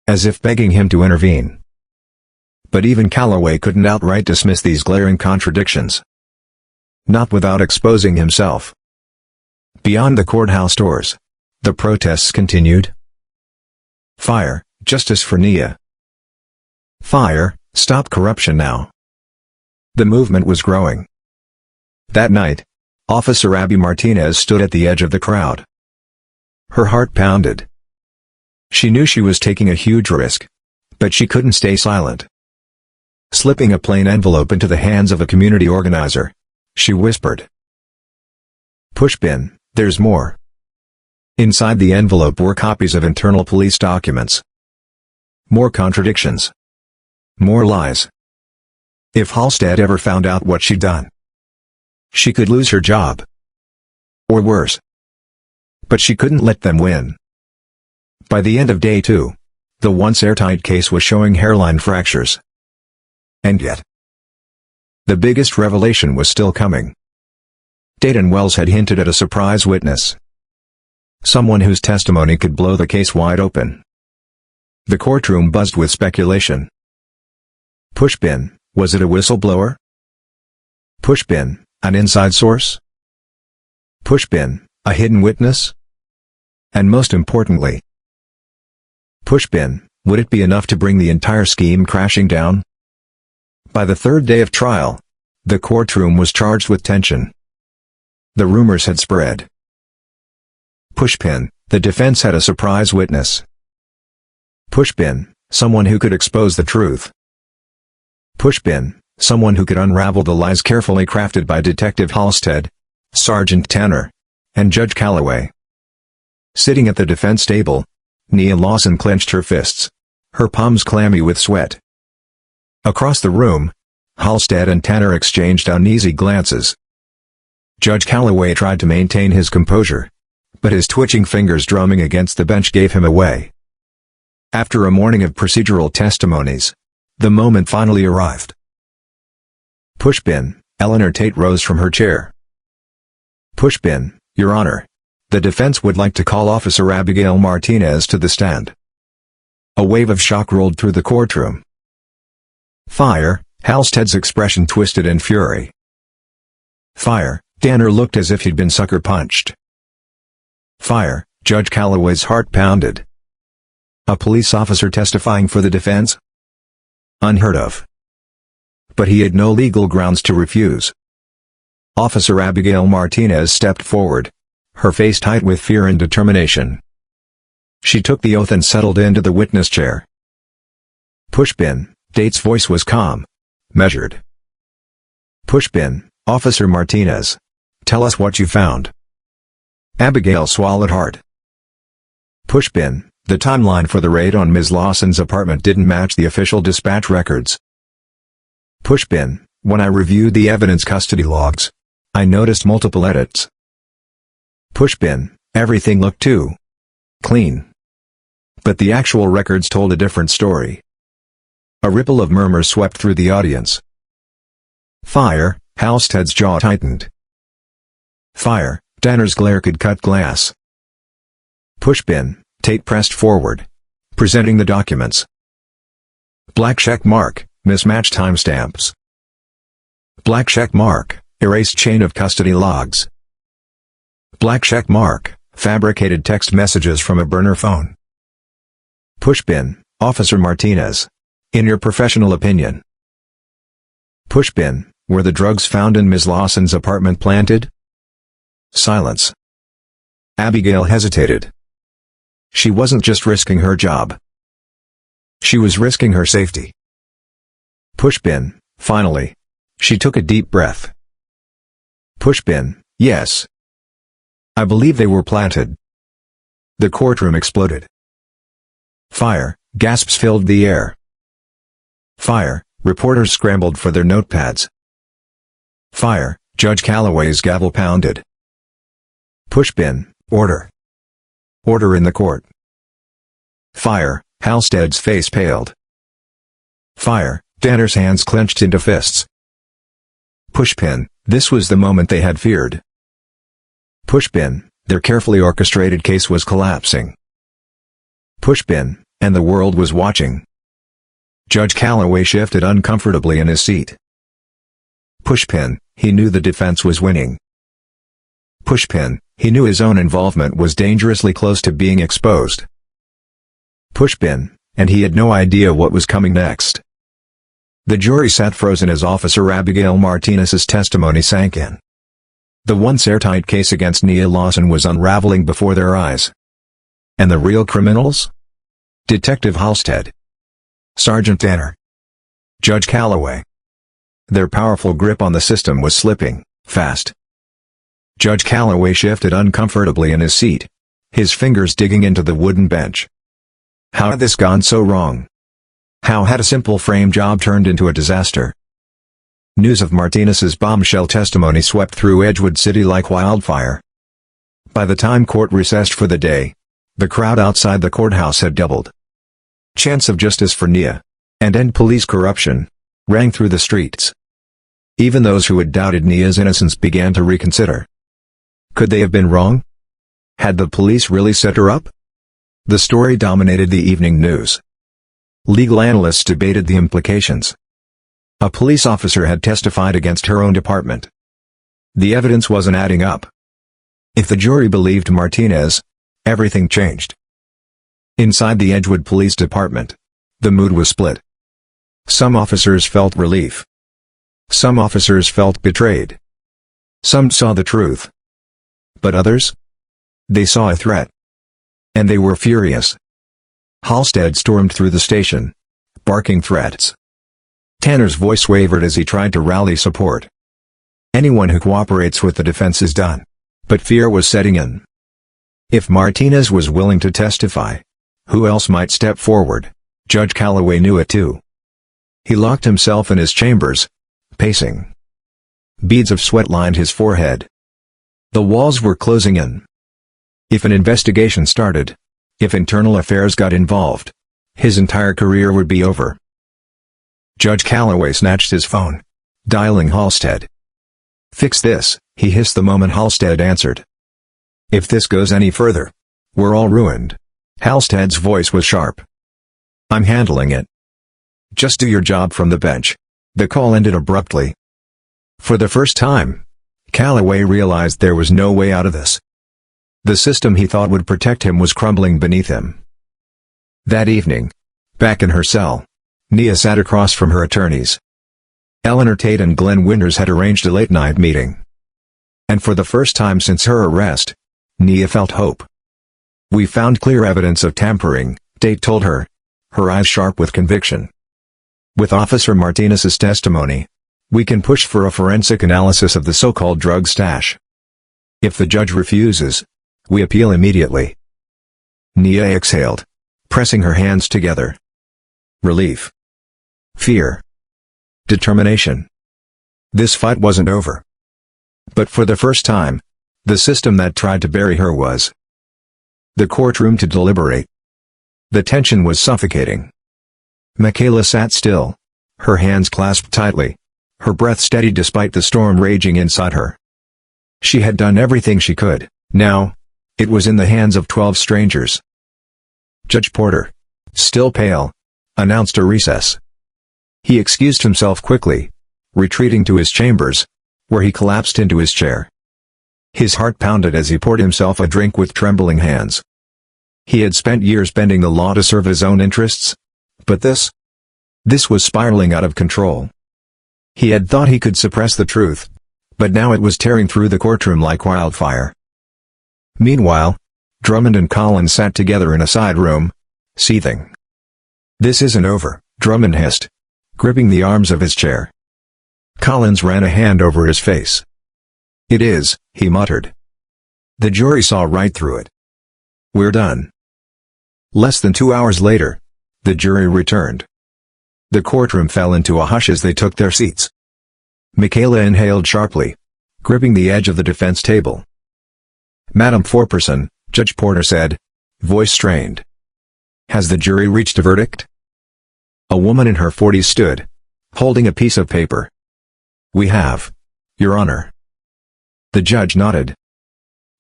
[SPEAKER 1] as if begging him to intervene. But even Calloway couldn't outright dismiss these glaring contradictions. Not without exposing himself. Beyond the courthouse doors, the protests continued. Fire, justice for Nia. Fire, stop corruption now. The movement was growing. That night, Officer Abby Martinez stood at the edge of the crowd. Her heart pounded. She knew she was taking a huge risk, but she couldn't stay silent. Slipping a plain envelope into the hands of a community organizer, she whispered, "Pushpin, there's more." Inside the envelope were copies of internal police documents. More contradictions. More lies. If Halstead ever found out what she'd done, she could lose her job. Or worse. But she couldn't let them win. By the end of day 2, the once airtight case was showing hairline fractures. And yet, the biggest revelation was still coming. Dayton Wells had hinted at a surprise witness. Someone whose testimony could blow the case wide open. The courtroom buzzed with speculation. Pushpin, was it a whistleblower? Pushpin, an inside source? Pushpin, a hidden witness? And most importantly, Pushpin, would it be enough to bring the entire scheme crashing down? By the third day of trial, the courtroom was charged with tension. The rumors had spread. Pushpin, the defense had a surprise witness. Pushpin, someone who could expose the truth. Pushpin, someone who could unravel the lies carefully crafted by Detective Halstead, Sergeant Tanner, and Judge Calloway. Sitting at the defense table, Nia Lawson clenched her fists, her palms clammy with sweat. Across the room, Halstead and Tanner exchanged uneasy glances. Judge Calloway tried to maintain his composure, but his twitching fingers drumming against the bench gave him away. After a morning of procedural testimonies, the moment finally arrived. Pushpin, Eleanor Tate rose from her chair. Pushpin, Your Honor, the defense would like to call Officer Abigail Martinez to the stand. A wave of shock rolled through the courtroom. Fire, Halstead's expression twisted in fury. Fire, Tanner looked as if he'd been sucker punched. Fire, Judge Calloway's heart pounded. A police officer testifying for the defense? Unheard of. But he had no legal grounds to refuse. Officer Abigail Martinez stepped forward, her face tight with fear and determination. She took the oath and settled into the witness chair. Pushpin, Date's voice was calm, measured. Pushpin, Officer Martinez. Tell us what you found. Abigail swallowed hard. Pushpin, the timeline for the raid on Ms. Lawson's apartment didn't match the official dispatch records. Pushpin, when I reviewed the evidence custody logs, I noticed multiple edits. Pushpin, everything looked too clean. But the actual records told a different story. A ripple of murmurs swept through the audience. Fire, Halstead's jaw tightened. Fire, Danner's glare could cut glass. Pushpin, Tate pressed forward, presenting the documents. Black check mark, mismatched timestamps. Black check mark, erased chain of custody logs. Black check mark, fabricated text messages from a burner phone. Pushpin, Officer Martinez. In your professional opinion. Pushpin, were the drugs found in Ms. Lawson's apartment planted? Silence. Abigail hesitated. She wasn't just risking her job. She was risking her safety. Pushpin, finally. She took a deep breath. Pushpin, yes. I believe they were planted. The courtroom exploded. Fire, gasps filled the air. Fire, reporters scrambled for their notepads. Fire, Judge Calloway's gavel pounded. Pushpin, order. Order in the court. Fire, Halstead's face paled. Fire, Danner's hands clenched into fists. Pushpin, this was the moment they had feared. Pushpin, their carefully orchestrated case was collapsing. Pushpin, and the world was watching. Judge Calloway shifted uncomfortably in his seat. Pushpin, he knew the defense was winning. Pushpin, he knew his own involvement was dangerously close to being exposed. Pushpin, and he had no idea what was coming next. The jury sat frozen as Officer Abigail Martinez's testimony sank in. The once airtight case against Nia Lawson was unraveling before their eyes. And the real criminals? Detective Halstead. Sergeant Danner. Judge Calloway. Their powerful grip on the system was slipping, fast. Judge Calloway shifted uncomfortably in his seat, his fingers digging into the wooden bench. How had this gone so wrong? How had a simple frame job turned into a disaster? News of Martinez's bombshell testimony swept through Edgewood City like wildfire. By the time court recessed for the day, the crowd outside the courthouse had doubled. Chants of justice for Nia, and end police corruption, rang through the streets. Even those who had doubted Nia's innocence began to reconsider. Could they have been wrong? Had the police really set her up? The story dominated the evening news. Legal analysts debated the implications. A police officer had testified against her own department. The evidence wasn't adding up. If the jury believed Martinez, everything changed. Inside the Edgewood Police Department, the mood was split. Some officers felt relief. Some officers felt betrayed. Some saw the truth. But others? They saw a threat. And they were furious. Halstead stormed through the station, barking threats. Tanner's voice wavered as he tried to rally support. Anyone who cooperates with the defense is done. But fear was setting in. If Martinez was willing to testify, who else might step forward? Judge Calloway knew it too. He locked himself in his chambers, pacing. Beads of sweat lined his forehead. The walls were closing in. If an investigation started, if internal affairs got involved, his entire career would be over. Judge Calloway snatched his phone, dialing Halstead. "Fix this," he hissed the moment Halstead answered. "If this goes any further, we're all ruined." Halstead's voice was sharp. "I'm handling it. Just do your job from the bench." The call ended abruptly. For the first time, Calloway realized there was no way out of this. The system he thought would protect him was crumbling beneath him. That evening, back in her cell, Nia sat across from her attorneys. Eleanor Tate and Glenn Winters had arranged a late-night meeting. And for the first time since her arrest, Nia felt hope. "We found clear evidence of tampering," Tate told her, her eyes sharp with conviction. "With Officer Martinez's testimony, we can push for a forensic analysis of the so-called drug stash. If the judge refuses, we appeal immediately." Nia exhaled, pressing her hands together. Relief. Fear. Determination. This fight wasn't over. But for the first time, the system that tried to bury her was. The courtroom to deliberate. The tension was suffocating. Michaela sat still, her hands clasped tightly, her breath steady despite the storm raging inside her. She had done everything she could. Now, it was in the hands of 12 strangers. Judge Porter, still pale, announced a recess. He excused himself quickly, retreating to his chambers, where he collapsed into his chair. His heart pounded as he poured himself a drink with trembling hands. He had spent years bending the law to serve his own interests, but this was spiraling out of control. He had thought he could suppress the truth, but now it was tearing through the courtroom like wildfire. Meanwhile, Drummond and Collins sat together in a side room, seething. "This isn't over," Drummond hissed, gripping the arms of his chair. Collins ran a hand over his face. "It is," he muttered. The jury saw right through it. "We're done." Less than 2 hours later, the jury returned. The courtroom fell into a hush as they took their seats. Michaela inhaled sharply, gripping the edge of the defense table. "Madam Foreperson," Judge Porter said, voice strained. "Has the jury reached a verdict?" A woman in her 40s stood, holding a piece of paper. "We have, Your Honor." The judge nodded.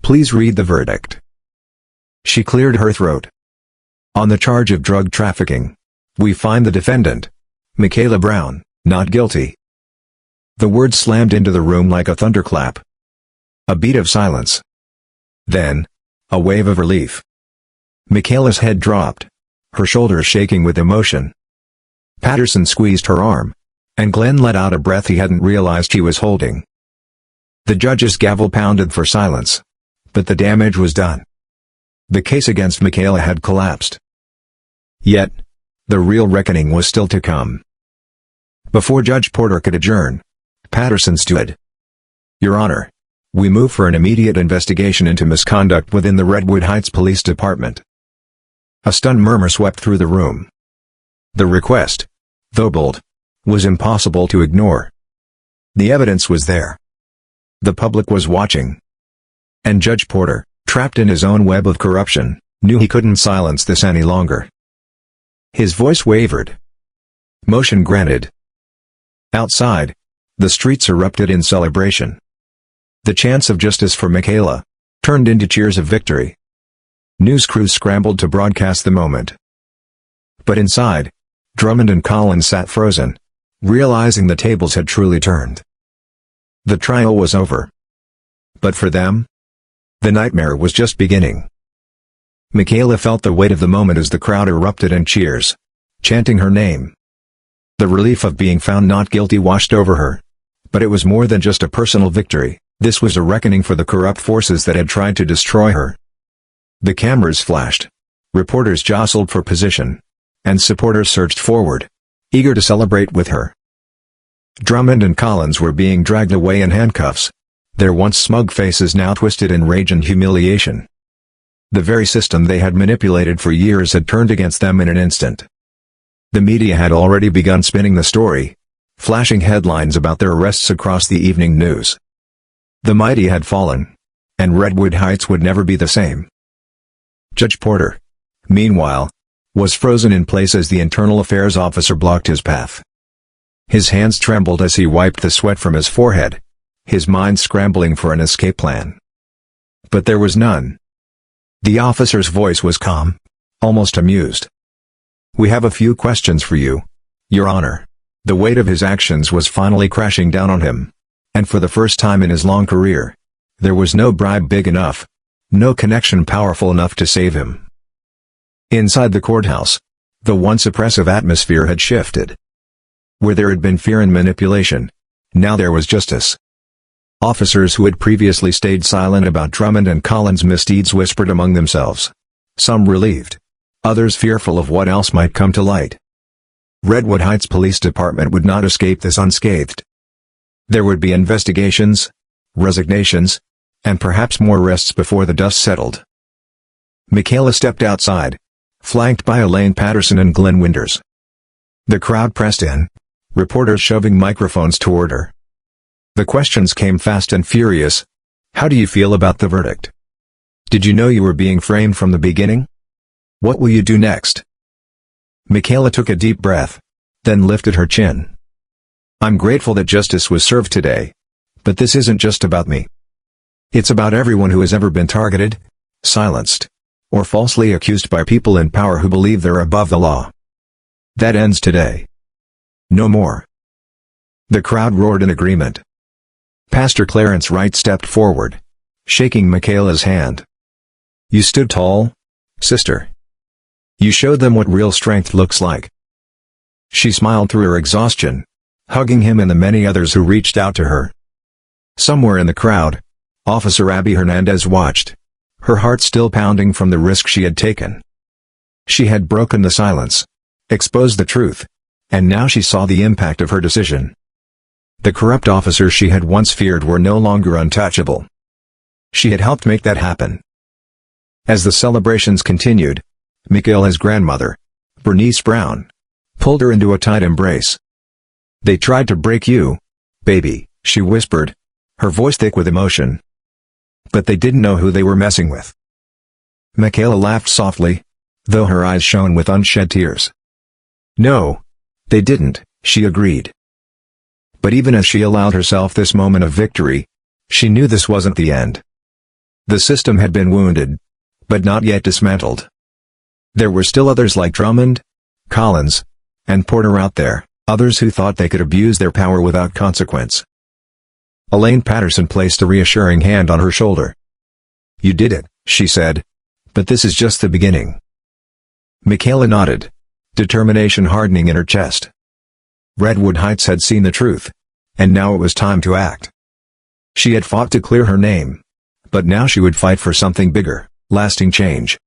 [SPEAKER 1] "Please read the verdict." She cleared her throat. "On the charge of drug trafficking, we find the defendant, Michaela Brown, not guilty." The words slammed into the room like a thunderclap. A beat of silence. Then, a wave of relief. Michaela's head dropped, her shoulders shaking with emotion. Patterson squeezed her arm, and Glenn let out a breath he hadn't realized he was holding. The judge's gavel pounded for silence, but the damage was done. The case against Michaela had collapsed. Yet, the real reckoning was still to come. Before Judge Porter could adjourn, Patterson stood. "Your Honor, we move for an immediate investigation into misconduct within the Redwood Heights Police Department." A stunned murmur swept through the room. The request, though bold, was impossible to ignore. The evidence was there. The public was watching. And Judge Porter, trapped in his own web of corruption, knew he couldn't silence this any longer. His voice wavered. "Motion granted." Outside, the streets erupted in celebration. The chants of justice for Michaela turned into cheers of victory. News crews scrambled to broadcast the moment. But inside, Drummond and Collins sat frozen, realizing the tables had truly turned. The trial was over. But for them, the nightmare was just beginning. Michaela felt the weight of the moment as the crowd erupted in cheers, chanting her name. The relief of being found not guilty washed over her. But it was more than just a personal victory, this was a reckoning for the corrupt forces that had tried to destroy her. The cameras flashed. Reporters jostled for position. And supporters surged forward, eager to celebrate with her. Drummond and Collins were being dragged away in handcuffs, their once smug faces now twisted in rage and humiliation. The very system they had manipulated for years had turned against them in an instant. The media had already begun spinning the story, flashing headlines about their arrests across the evening news. The mighty had fallen, and Redwood Heights would never be the same. Judge Porter, meanwhile, was frozen in place as the internal affairs officer blocked his path. His hands trembled as he wiped the sweat from his forehead, his mind scrambling for an escape plan. But there was none. The officer's voice was calm, almost amused. "We have a few questions for you, Your Honor." The weight of his actions was finally crashing down on him, and for the first time in his long career, there was no bribe big enough, no connection powerful enough to save him. Inside the courthouse, The once oppressive atmosphere had shifted. Where there had been fear and manipulation, now there was justice. Officers who had previously stayed silent about Drummond and Collins' misdeeds whispered among themselves. Some relieved, others fearful of what else might come to light. Redwood Heights Police Department would not escape this unscathed. There would be investigations, resignations, and perhaps more arrests before the dust settled. Michaela stepped outside, flanked by Elaine Patterson and Glenn Winters. The crowd pressed in, reporters shoving microphones toward her. The questions came fast and furious. How do you feel about the verdict? Did you know you were being framed from the beginning? What will you do next? Michaela took a deep breath, then lifted her chin. I'm grateful that justice was served today. But this isn't just about me. It's about everyone who has ever been targeted, silenced, or falsely accused by people in power who believe they're above the law. That ends today. No more. The crowd roared in agreement. Pastor Clarence Wright stepped forward, shaking Michaela's hand. You stood tall, sister. You showed them what real strength looks like. She smiled through her exhaustion, hugging him and the many others who reached out to her. Somewhere in the crowd, Officer Abby Hernandez watched, her heart still pounding from the risk she had taken. She had broken the silence, exposed the truth, and now she saw the impact of her decision. The corrupt officers she had once feared were no longer untouchable. She had helped make that happen. As the celebrations continued, Michaela's grandmother, Bernice Brown, pulled her into a tight embrace. They tried to break you, baby, she whispered, her voice thick with emotion. But they didn't know who they were messing with. Michaela laughed softly, though her eyes shone with unshed tears. No, they didn't, she agreed. But even as she allowed herself this moment of victory, she knew this wasn't the end. The system had been wounded, but not yet dismantled. There were still others like Drummond, Collins, and Porter out there, others who thought they could abuse their power without consequence. Elaine Patterson placed a reassuring hand on her shoulder. You did it, she said. But this is just the beginning. Michaela nodded, determination hardening in her chest. Redwood Heights had seen the truth, and now it was time to act. She had fought to clear her name, but now she would fight for something bigger, lasting change.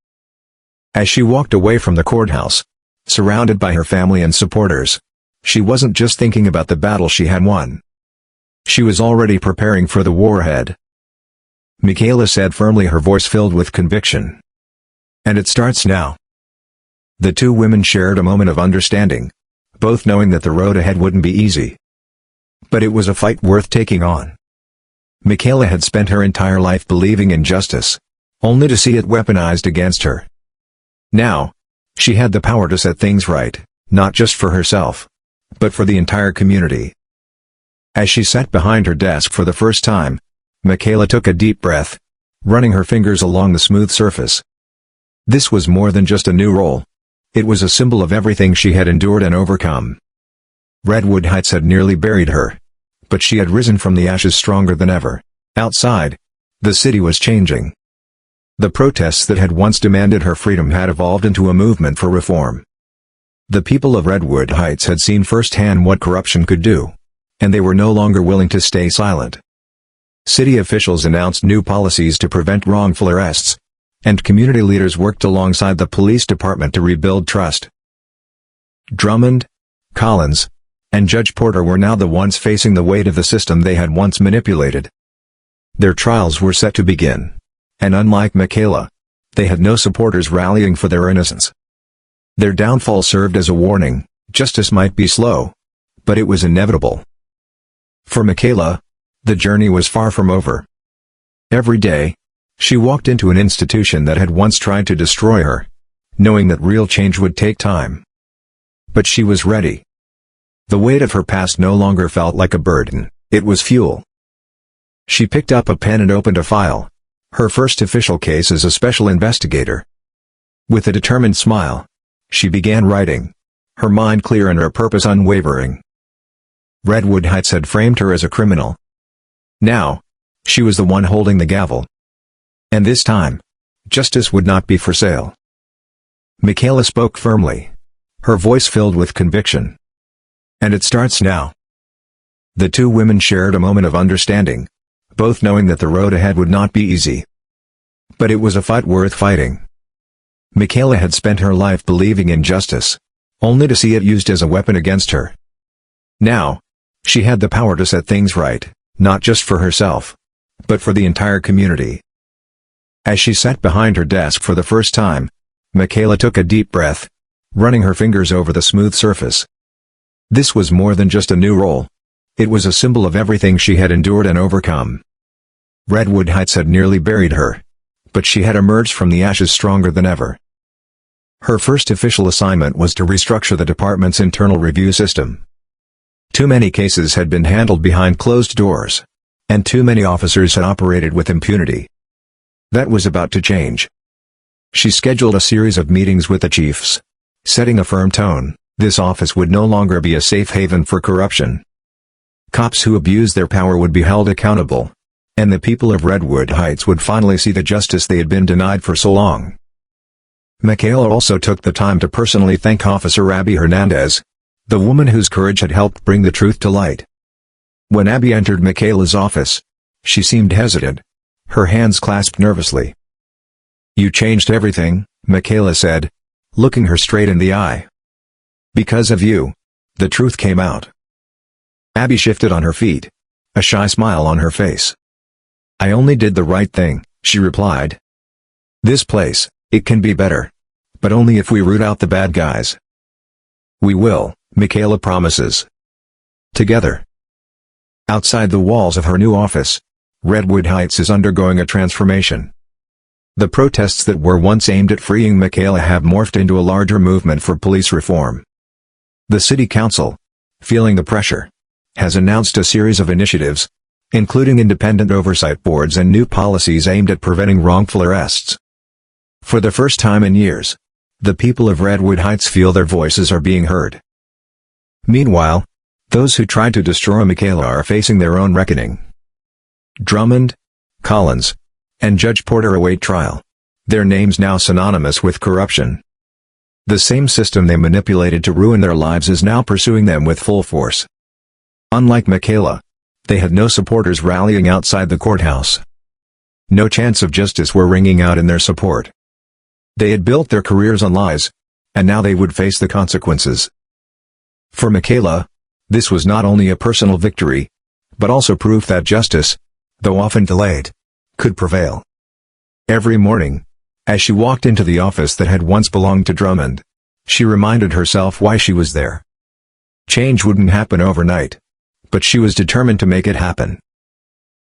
[SPEAKER 1] As she walked away from the courthouse, surrounded by her family and supporters, she wasn't just thinking about the battle she had won. She was already preparing for the war ahead. Michaela said firmly, her voice filled with conviction. And it starts now. The two women shared a moment of understanding, both knowing that the road ahead wouldn't be easy. But it was a fight worth taking on. Michaela had spent her entire life believing in justice, only to see it weaponized against her. Now, she had the power to set things right, not just for herself, but for the entire community. As she sat behind her desk for the first time, Michaela took a deep breath, running her fingers along the smooth surface. This was more than just a new role. It was a symbol of everything she had endured and overcome. Redwood Heights had nearly buried her, but she had risen from the ashes stronger than ever. Outside, the city was changing. The protests that had once demanded her freedom had evolved into a movement for reform. The people of Redwood Heights had seen firsthand what corruption could do, and they were no longer willing to stay silent. City officials announced new policies to prevent wrongful arrests, and community leaders worked alongside the police department to rebuild trust. Drummond, Collins, and Judge Porter were now the ones facing the weight of the system they had once manipulated. Their trials were set to begin, and unlike Michaela, they had no supporters rallying for their innocence. Their downfall served as a warning. Justice might be slow, but it was inevitable. For Michaela, the journey was far from over. Every day, she walked into an institution that had once tried to destroy her, knowing that real change would take time. But she was ready. The weight of her past no longer felt like a burden, it was fuel. She picked up a pen and opened a file, her first official case as a special investigator. With a determined smile, she began writing, her mind clear and her purpose unwavering. Redwood Heights had framed her as a criminal. Now, she was the one holding the gavel. And this time, justice would not be for sale. Michaela spoke firmly, her voice filled with conviction. "And it starts now." The two women shared a moment of understanding, both knowing that the road ahead would not be easy. But it was a fight worth fighting. Michaela had spent her life believing in justice, only to see it used as a weapon against her. Now, she had the power to set things right, not just for herself, but for the entire community. As she sat behind her desk for the first time, Michaela took a deep breath, running her fingers over the smooth surface. This was more than just a new role. It was a symbol of everything she had endured and overcome. Redwood Heights had nearly buried her, but she had emerged from the ashes stronger than ever. Her first official assignment was to restructure the department's internal review system. Too many cases had been handled behind closed doors, and too many officers had operated with impunity. That was about to change. She scheduled a series of meetings with the chiefs, setting a firm tone. This office would no longer be a safe haven for corruption. Cops who abused their power would be held accountable, and the people of Redwood Heights would finally see the justice they had been denied for so long. Michaela also took the time to personally thank Officer Abby Hernandez, the woman whose courage had helped bring the truth to light. When Abby entered Michaela's office, she seemed hesitant, her hands clasped nervously. "You changed everything," Michaela said, looking her straight in the eye. "Because of you, the truth came out." Abby shifted on her feet, a shy smile on her face. "I only did the right thing," she replied. "This place, it can be better. But only if we root out the bad guys." "We will," Michaela promises. Together. Outside the walls of her new office, Redwood Heights is undergoing a transformation. The protests that were once aimed at freeing Michaela have morphed into a larger movement for police reform. The city council, feeling the pressure, has announced a series of initiatives, including independent oversight boards and new policies aimed at preventing wrongful arrests. For the first time in years, the people of Redwood Heights feel their voices are being heard. Meanwhile, those who tried to destroy Michaela are facing their own reckoning. Drummond, Collins, and Judge Porter await trial, their names now synonymous with corruption. The same system they manipulated to ruin their lives is now pursuing them with full force. Unlike Michaela, they had no supporters rallying outside the courthouse. No chants of justice were ringing out in their support. They had built their careers on lies, and now they would face the consequences. For Michaela, this was not only a personal victory, but also proof that justice, though often delayed, could prevail. Every morning, as she walked into the office that had once belonged to Drummond, she reminded herself why she was there. Change wouldn't happen overnight, but she was determined to make it happen.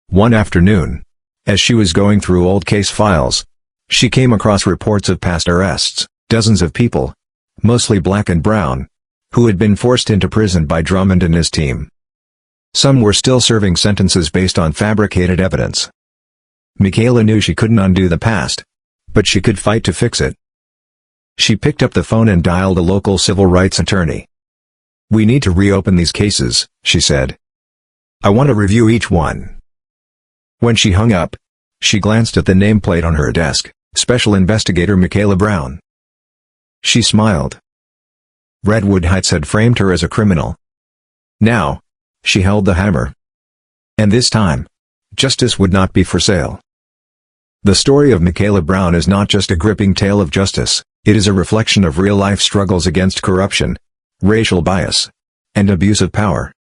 [SPEAKER 1] One afternoon, as she was going through old case files, she came across reports of past arrests, dozens of people, mostly black and brown, who had been forced into prison by Drummond and his team. Some were still serving sentences based on fabricated evidence. Michaela knew she couldn't undo the past, but she could fight to fix it. She picked up the phone and dialed a local civil rights attorney. "We need to reopen these cases," she said. "I want to review each one." When she hung up, she glanced at the nameplate on her desk, Special Investigator Michaela Brown. She smiled. Redwood Heights had framed her as a criminal. Now, she held the hammer. And this time, justice would not be for sale. The story of Michaela Brown is not just a gripping tale of justice, it is a reflection of real-life struggles against corruption, racial bias, and abuse of power.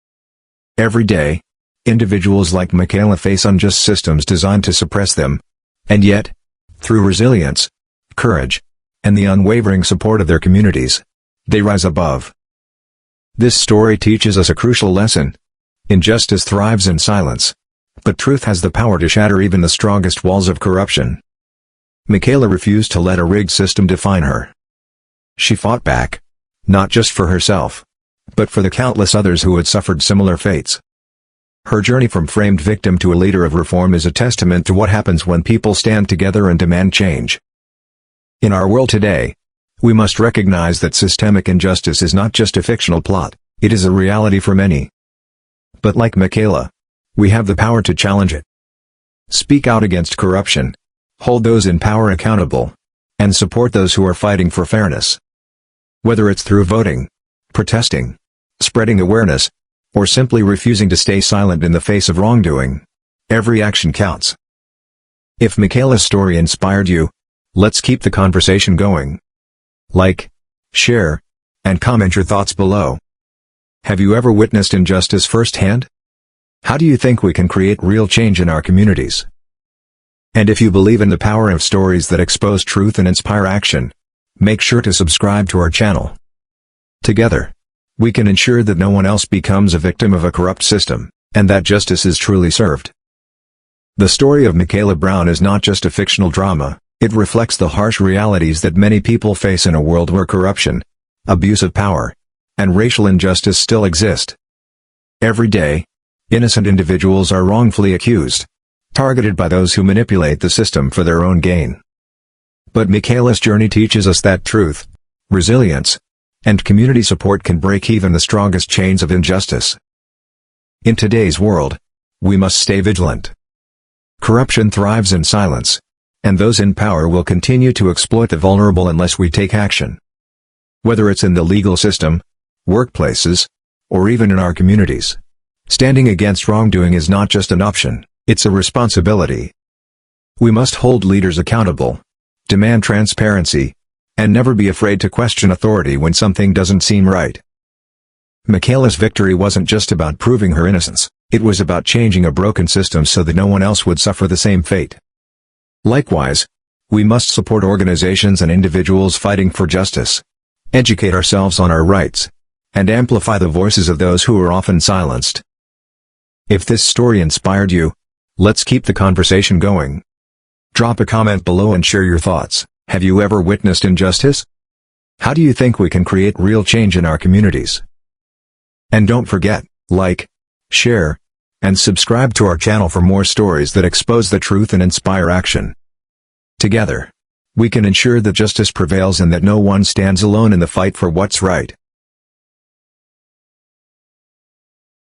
[SPEAKER 1] Every day, individuals like Michaela face unjust systems designed to suppress them, and yet, through resilience, courage, and the unwavering support of their communities, they rise above. This story teaches us a crucial lesson. Injustice thrives in silence, but truth has the power to shatter even the strongest walls of corruption. Michaela refused to let a rigged system define her. She fought back, not just for herself, but for the countless others who had suffered similar fates. Her journey from framed victim to a leader of reform is a testament to what happens when people stand together and demand change. In our world today, we must recognize that systemic injustice is not just a fictional plot, it is a reality for many. But like Michaela, we have the power to challenge it. Speak out against corruption, hold those in power accountable, and support those who are fighting for fairness. Whether it's through voting, protesting, spreading awareness, or simply refusing to stay silent in the face of wrongdoing, every action counts. If Michaela's story inspired you, let's keep the conversation going. Like, share, and comment your thoughts below. Have you ever witnessed injustice firsthand? How do you think we can create real change in our communities? And if you believe in the power of stories that expose truth and inspire action, make sure to subscribe to our channel. Together, we can ensure that no one else becomes a victim of a corrupt system, and that justice is truly served. The story of Michaela Brown is not just a fictional drama, it reflects the harsh realities that many people face in a world where corruption, abuse of power, and racial injustice still exist. Every day, innocent individuals are wrongfully accused, targeted by those who manipulate the system for their own gain. But Michaela's journey teaches us that truth, resilience, and community support can break even the strongest chains of injustice. In today's world, we must stay vigilant. Corruption thrives in silence, and those in power will continue to exploit the vulnerable unless we take action. Whether it's in the legal system, workplaces, or even in our communities, standing against wrongdoing is not just an option, it's a responsibility. We must hold leaders accountable, demand transparency, and never be afraid to question authority when something doesn't seem right. Michaela's victory wasn't just about proving her innocence, it was about changing a broken system so that no one else would suffer the same fate. Likewise, we must support organizations and individuals fighting for justice, educate ourselves on our rights, and amplify the voices of those who are often silenced. If this story inspired you, let's keep the conversation going. Drop a comment below and share your thoughts. Have you ever witnessed injustice? How do you think we can create real change in our communities? And don't forget, like, share, and subscribe to our channel for more stories that expose the truth and inspire action. Together, we can ensure that justice prevails and that no one stands alone in the fight for what's right.